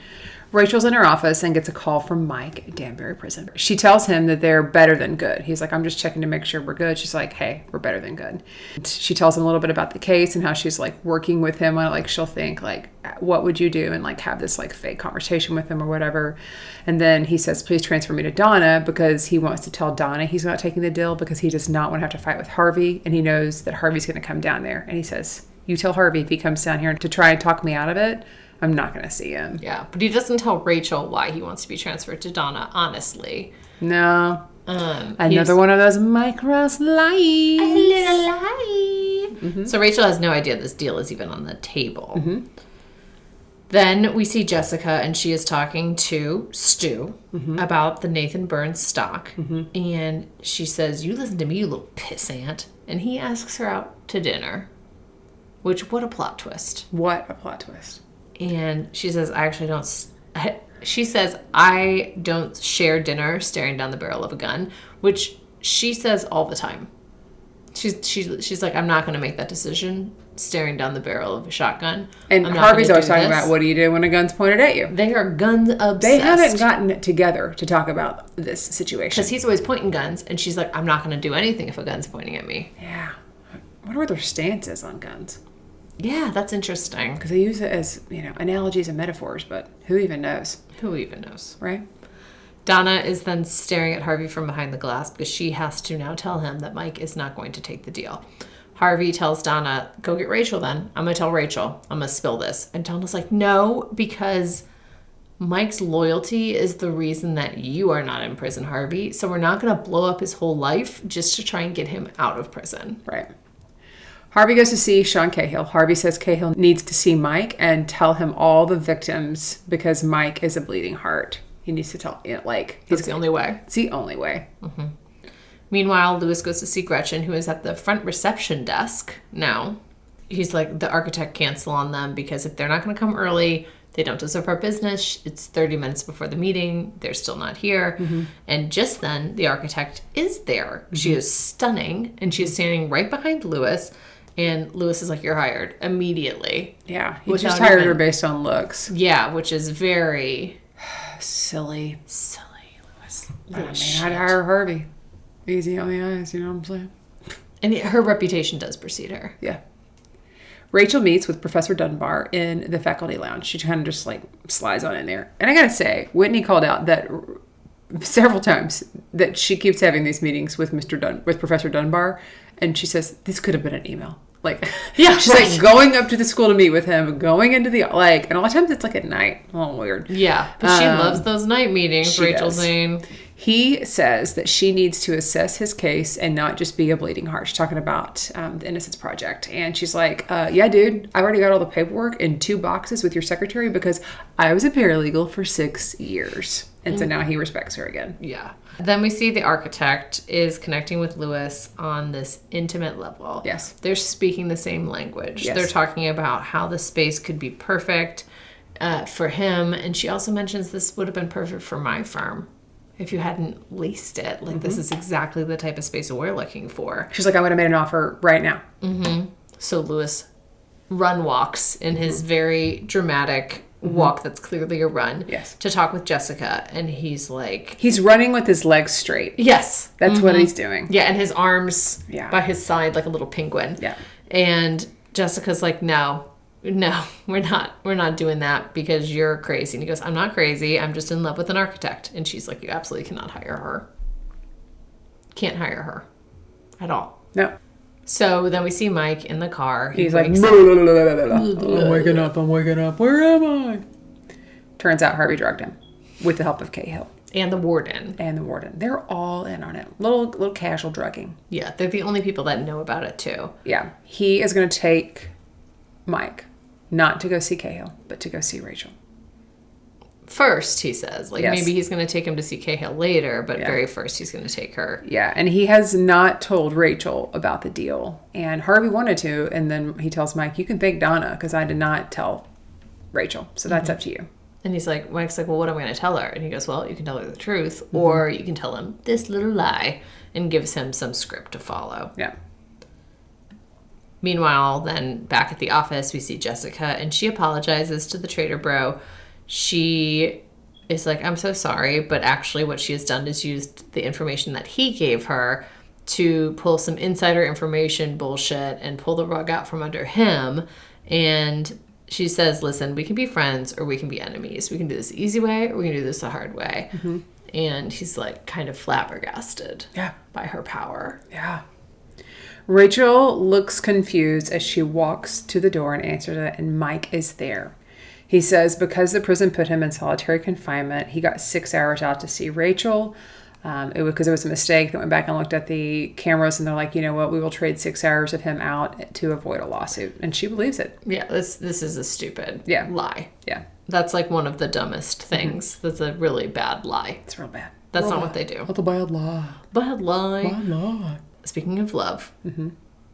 Rachel's in her office and gets a call from Mike at Danbury Prison. She tells him that they're better than good. He's like, I'm just checking to make sure we're good. She's like, hey, we're better than good. She tells him a little bit about the case and how she's like working with him on it. Like, she'll think like, what would you do? And like have this like fake conversation with him or whatever. And then he says, please transfer me to Donna, because he wants to tell Donna he's not taking the deal because he does not want to have to fight with Harvey. And he knows that Harvey's going to come down there. And he says, you tell Harvey if he comes down here to try and talk me out of it, I'm not going to see him. Yeah, but he doesn't tell Rachel why he wants to be transferred to Donna, honestly. No. Another one of those Mike Ross lies. A little lie. So Rachel has no idea this deal is even on the table. Then we see Jessica, and she is talking to Stu about the Nathan Burns stock. And she says, you listen to me, you little pissant. And he asks her out to dinner. Which, what a plot twist. What a plot twist. And she says, she says, I don't share dinner staring down the barrel of a gun, which she says all the time. She's like, I'm not going to make that decision staring down the barrel of a shotgun. And Harvey's always talking about, what do you do when a gun's pointed at you? They are gun obsessed. They haven't gotten together to talk about this situation. Because he's always pointing guns, and she's like, I'm not going to do anything if a gun's pointing at me. Yeah. I wonder what their stance is on guns. Yeah, that's interesting. Because they use it as, analogies and metaphors, but who even knows? Who even knows? Right? Donna is then staring at Harvey from behind the glass because she has to now tell him that Mike is not going to take the deal. Harvey tells Donna, go get Rachel then. I'm going to tell Rachel. I'm going to spill this. And Donna's like, no, because Mike's loyalty is the reason that you are not in prison, Harvey. So we're not going to blow up his whole life just to try and get him out of prison. Right. Harvey goes to see Sean Cahill. Harvey says Cahill needs to see Mike and tell him all the victims because Mike is a bleeding heart. He needs to tell, That's the only way. It's the only way. Mm-hmm. Meanwhile, Lewis goes to see Gretchen, who is at the front reception desk now. He's like, the architect cancel on them because if they're not going to come early, they don't deserve our business. It's 30 minutes before the meeting. They're still not here. And just then, the architect is there. She is stunning, and she is standing right behind Lewis. And Lewis is like, you're hired immediately. Yeah, he just hired her based on looks. Yeah, which is very... Silly, Lewis. I mean, I'd hire Harvey. Easy on the eyes, you know what I'm saying? And her reputation does precede her. Yeah. Rachel meets with Professor Dunbar in the faculty lounge. She kind of just slides on in there. And I gotta say, Whitney called out that several times that she keeps having these meetings with with Professor Dunbar, and she says this could have been an email. Yeah, she's right. Going up to the school to meet with him, going into the and a lot of times it's at night. A little weird. Yeah, but she loves those night meetings. Rachel Zane. He says that she needs to assess his case and not just be a bleeding heart. She's talking about the Innocence Project, and she's like, "Yeah, dude, I've already got all the paperwork in 2 boxes with your secretary because I was a paralegal for 6 years." And so now he respects her again. Yeah. Then we see the architect is connecting with Lewis on this intimate level. Yes. They're speaking the same language. Yes. They're talking about how the space could be perfect for him. And she also mentions this would have been perfect for my firm if you hadn't leased it. This is exactly the type of space we're looking for. She's like, I would have made an offer right now. So Lewis walks in his very dramatic walk that's clearly a run. Yes. To talk with Jessica, and he's like... He's running with his legs straight. Yes. That's what he's doing. Yeah, and his arms by his side like a little penguin. Yeah. And Jessica's like, no, we're not doing that because you're crazy. And he goes, I'm not crazy. I'm just in love with an architect. And she's like, you absolutely cannot hire her. Can't hire her at all. No. So then we see Mike in the car. He's like, I'm waking up. Where am I? Turns out Harvey drugged him with the help of Cahill. And the warden. They're all in on it. Little casual drugging. Yeah, they're the only people that know about it too. Yeah. He is going to take Mike, not to go see Cahill, but to go see Rachel. First, he says. Yes. Maybe he's going to take him to see Cahill later, but very first he's going to take her. Yeah, and he has not told Rachel about the deal. And Harvey wanted to, and then he tells Mike, you can thank Donna, because I did not tell Rachel. So that's up to you. And Mike's like, well, what am I going to tell her? And he goes, well, you can tell her the truth, or you can tell him this little lie, and gives him some script to follow. Yeah. Meanwhile, then back at the office, we see Jessica, and she apologizes to the trader bro. She is like, I'm so sorry, but actually what she has done is used the information that he gave her to pull some insider information bullshit and pull the rug out from under him. And she says, listen, we can be friends or we can be enemies. We can do this the easy way or we can do this the hard way. And he's like kind of flabbergasted by her power. Yeah. Rachel looks confused as she walks to the door and answers it, and Mike is there. He says because the prison put him in solitary confinement, he got 6 hours out to see Rachel. It was a mistake. They went back and looked at the cameras, and they're like, you know what? We will trade 6 hours of him out to avoid a lawsuit, and she believes it. Yeah, this is a stupid lie. Yeah, that's like one of the dumbest things. That's a really bad lie. it's real bad. That's real not bad. what they do. That's a bad lie. Bad lie. Bad lie. Speaking of love,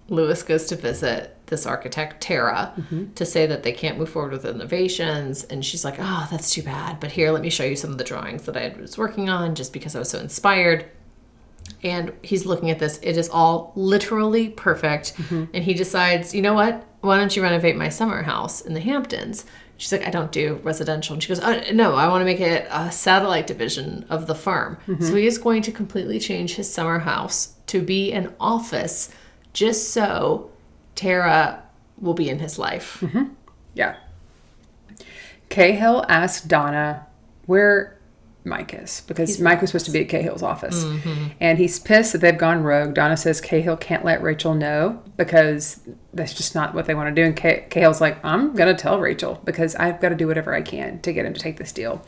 Lewis goes to visit this architect, Tara, to say that they can't move forward with innovations. And she's like, oh, that's too bad. But here, let me show you some of the drawings that I was working on just because I was so inspired. And he's looking at this. It is all literally perfect. And he decides, you know what? Why don't you renovate my summer house in the Hamptons? She's like, I don't do residential. And she goes, oh, no, I want to make it a satellite division of the firm. So he is going to completely change his summer house to be an office just so Tara will be in his life. Yeah. Cahill asked Donna where Mike is, because Mike was supposed to be at Cahill's office. And he's pissed that they've gone rogue. Donna says Cahill can't let Rachel know because that's just not what they want to do. And Cahill's like, I'm going to tell Rachel because I've got to do whatever I can to get him to take this deal.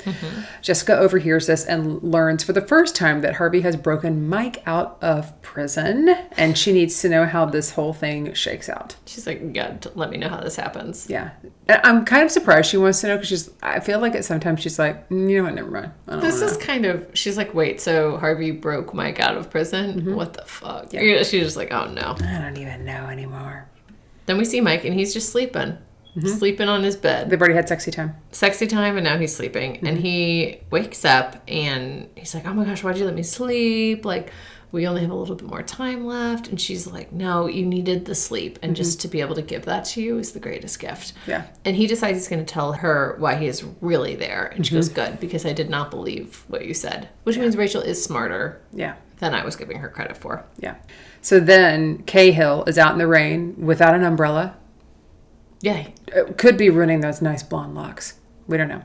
Jessica overhears this and learns for the first time that Harvey has broken Mike out of prison, and she needs to know how this whole thing shakes out. She's like, God, let me know how this happens. Yeah. And I'm kind of surprised she wants to know, because I feel like sometimes she's like, you know what, never mind. I don't This know. is kind of, she's like, wait, so Harvey broke Mike out of prison? What the fuck? Yeah. She's just like, oh no. I don't even know anymore. Then we see Mike and he's just sleeping. Sleeping on his bed. They've already had sexy time. Sexy time, and now he's sleeping. And he wakes up and he's like, oh my gosh, why'd you let me sleep? Like, we only have a little bit more time left. And she's like, no, you needed the sleep. And just to be able to give that to you is the greatest gift. Yeah. And he decides he's going to tell her why he is really there. And she goes, good, because I did not believe what you said. Which means Rachel is smarter than I was giving her credit for. Yeah. So then Cahill is out in the rain without an umbrella. Yeah. It could be ruining those nice blonde locks. We don't know.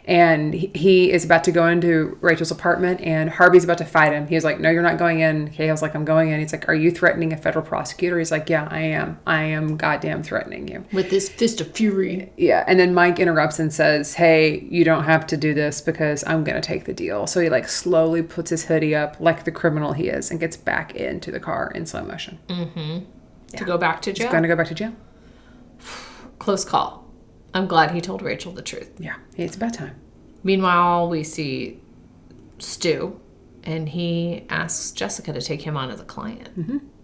And he is about to go into Rachel's apartment, and Harvey's about to fight him. He's like, no, you're not going in. Cahill's like, I'm going in. He's like, are you threatening a federal prosecutor? He's like, yeah, I am. I am goddamn threatening you. With this fist of fury. Yeah. And then Mike interrupts and says, hey, you don't have to do this because I'm going to take the deal. So he like slowly puts his hoodie up like the criminal he is and gets back into the car in slow motion. To go back to jail? He's going to go back to jail. Close call. I'm glad he told Rachel the truth. Yeah. It's about time. Meanwhile, we see Stu, and he asks Jessica to take him on as a client.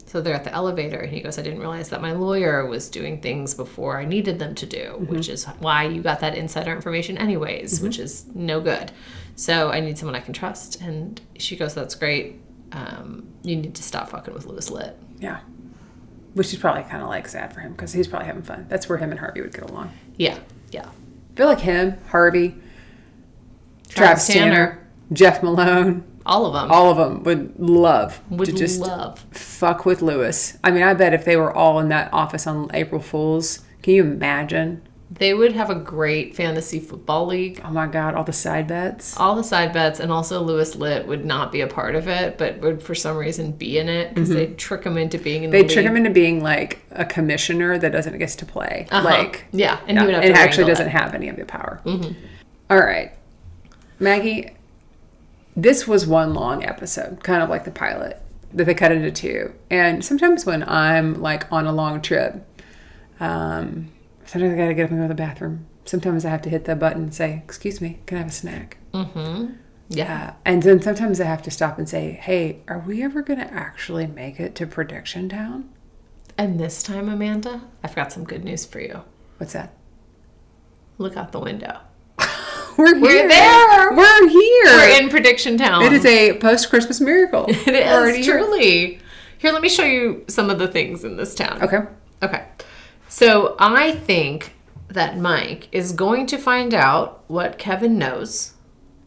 So they're at the elevator, and he goes, I didn't realize that my lawyer was doing things before I needed them to do, which is why you got that insider information anyways, which is no good. So I need someone I can trust. And she goes, that's great. You need to stop fucking with Lewis Litt. Yeah. Which is probably kind of like sad for him because he's probably having fun. That's where him and Harvey would get along. Yeah. I feel like him, Harvey, Travis Tanner, Jeff Malone, all of them would love would to just love fuck with Lewis. I mean, I bet if they were all in that office on April Fool's, can you imagine? They would have a great fantasy football league. Oh my God, all the side bets. All the side bets, and also Lewis Litt would not be a part of it, but would for some reason be in it because they'd trick him into being in the league. They'd trick him into being like a commissioner that doesn't get to play. Like, yeah, and he would have to and actually wrangle doesn't have any of the power. All right, Maggie, this was one long episode, kind of like the pilot that they cut into 2. And sometimes when I'm like on a long trip, sometimes I gotta get up and go to the bathroom. Sometimes I have to hit the button and say, excuse me, can I have a snack? Yeah. And then sometimes I have to stop and say, hey, are we ever going to actually make it to Prediction Town? And this time, Amanda, I've got some good news for you. What's that? Look out the window. We're here. there. We're here. We're in Prediction Town. It is a post-Christmas miracle. It is, truly. Here, let me show you some of the things in this town. Okay. So I think that Mike is going to find out what Kevin knows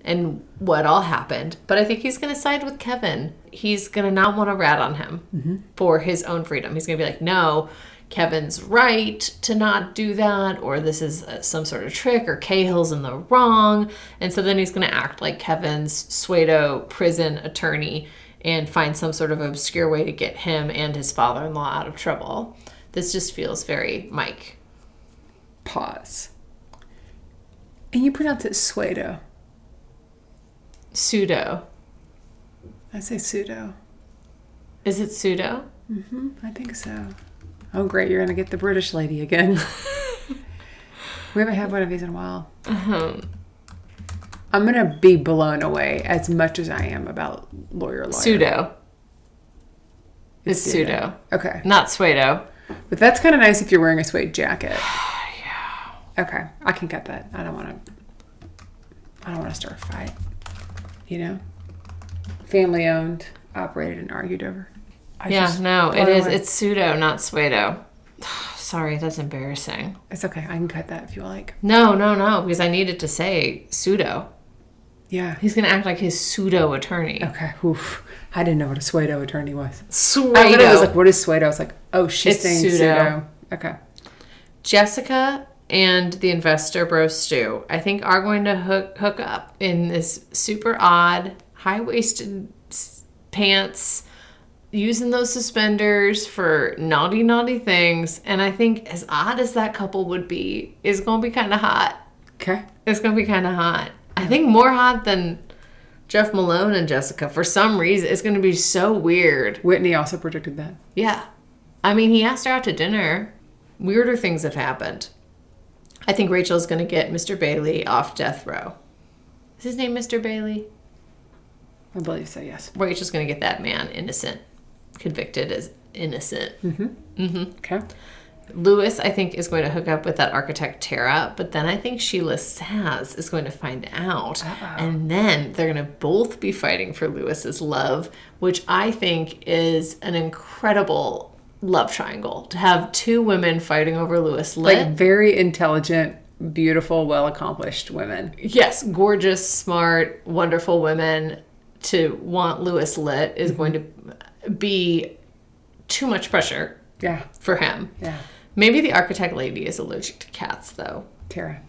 and what all happened, but I think he's going to side with Kevin. He's going to not want to rat on him for his own freedom. He's going to be like, no, Kevin's right to not do that, or this is some sort of trick, or Cahill's in the wrong. And so then he's going to act like Kevin's pseudo prison attorney and find some sort of obscure way to get him and his father-in-law out of trouble. This just feels very Mike. Pause. And you pronounce it pseudo. Pseudo. I say pseudo. Is it pseudo? I think so. Oh, great. You're going to get the British lady again. We haven't had one of these in a while. I'm going to be blown away as much as I am about lawyer. Pseudo. It's pseudo. Okay. Not pseudo. But that's kind of nice if you're wearing a suede jacket. Yeah. Okay. I can get that. I don't want to start a fight. You know? Family owned, operated, and argued over. It is. It's pseudo, not pseudo. Sorry, that's embarrassing. It's okay. I can cut that if you like. No, because I needed to say pseudo. Yeah. He's going to act like his pseudo attorney. Okay. Oof. I didn't know what a pseudo attorney was. Pseudo. I was like, what is pseudo? I was like, oh, she's saying pseudo. Okay. Jessica and the investor, Bro Stu, I think are going to hook up in this super odd, high-waisted pants, using those suspenders for naughty things. And I think as odd as that couple would be, it's going to be kind of hot. Okay. It's going to be kind of hot. I think more hot than Jeff Malone and Jessica. For some reason, it's going to be so weird. Whitney also predicted that. Yeah. I mean, he asked her out to dinner. Weirder things have happened. I think Rachel's going to get Mr. Bailey off death row. Is his name Mr. Bailey? I believe so, yes. Rachel's going to get that man innocent. Convicted as innocent. Okay. Lewis, I think, is going to hook up with that architect Tara, but then I think Sheila Saz is going to find out. And then they're going to both be fighting for Lewis's love, which I think is an incredible love triangle. To have two women fighting over Lewis Litt. Like very intelligent, beautiful, well-accomplished women. Yes, gorgeous, smart, wonderful women. To want Lewis Litt is going to be too much pressure for him. Yeah. Maybe the architect lady is allergic to cats, though. Tara.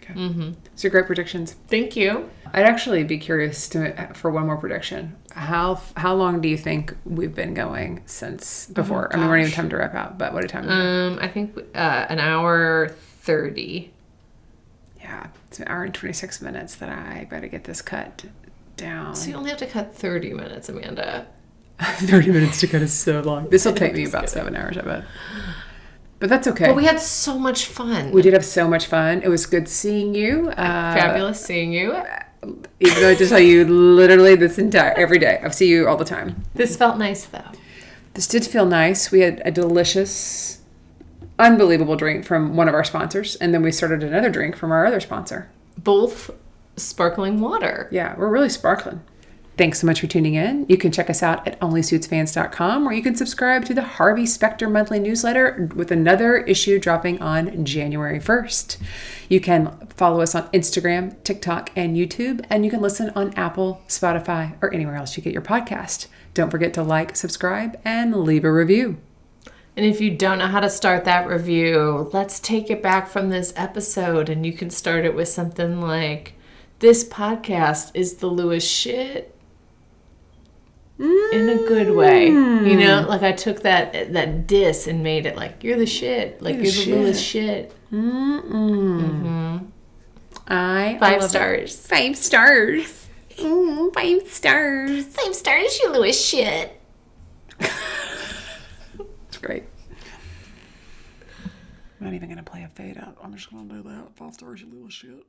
Okay. So great predictions. Thank you. I'd actually be curious for one more prediction. How long do you think we've been going since before? I mean, we're not even time to wrap out, but what a time. I think an hour 30. Yeah, it's an hour and 26 minutes that I better get this cut down. So you only have to cut 30 minutes, Amanda. 30 minutes to cut is so long. This will take me about 7 hours, I bet. But that's okay. But we had so much fun. We did have so much fun. It was good seeing you. Fabulous seeing you. Even though I just tell you literally every day. I see you all the time. This felt nice, though. This did feel nice. We had a delicious, unbelievable drink from one of our sponsors. And then we started another drink from our other sponsor. Both sparkling water. Yeah, we're really sparkling. Thanks so much for tuning in. You can check us out at onlysuitsfans.com, or you can subscribe to the Harvey Specter monthly newsletter with another issue dropping on January 1st. You can follow us on Instagram, TikTok, and YouTube, and you can listen on Apple, Spotify, or anywhere else you get your podcast. Don't forget to like, subscribe, and leave a review. And if you don't know how to start that review, let's take it back from this episode, and you can start it with something like, "This podcast is the Lewis shit." In a good way. You know, like I took that diss and made it like, you're the shit. Like, you're the Lewis shit. 5 stars. 5 stars. 5 stars. 5 stars, you Lewis shit. It's great. I'm not even going to play a fade out. I'm just going to do that. 5 stars, you Lewis shit.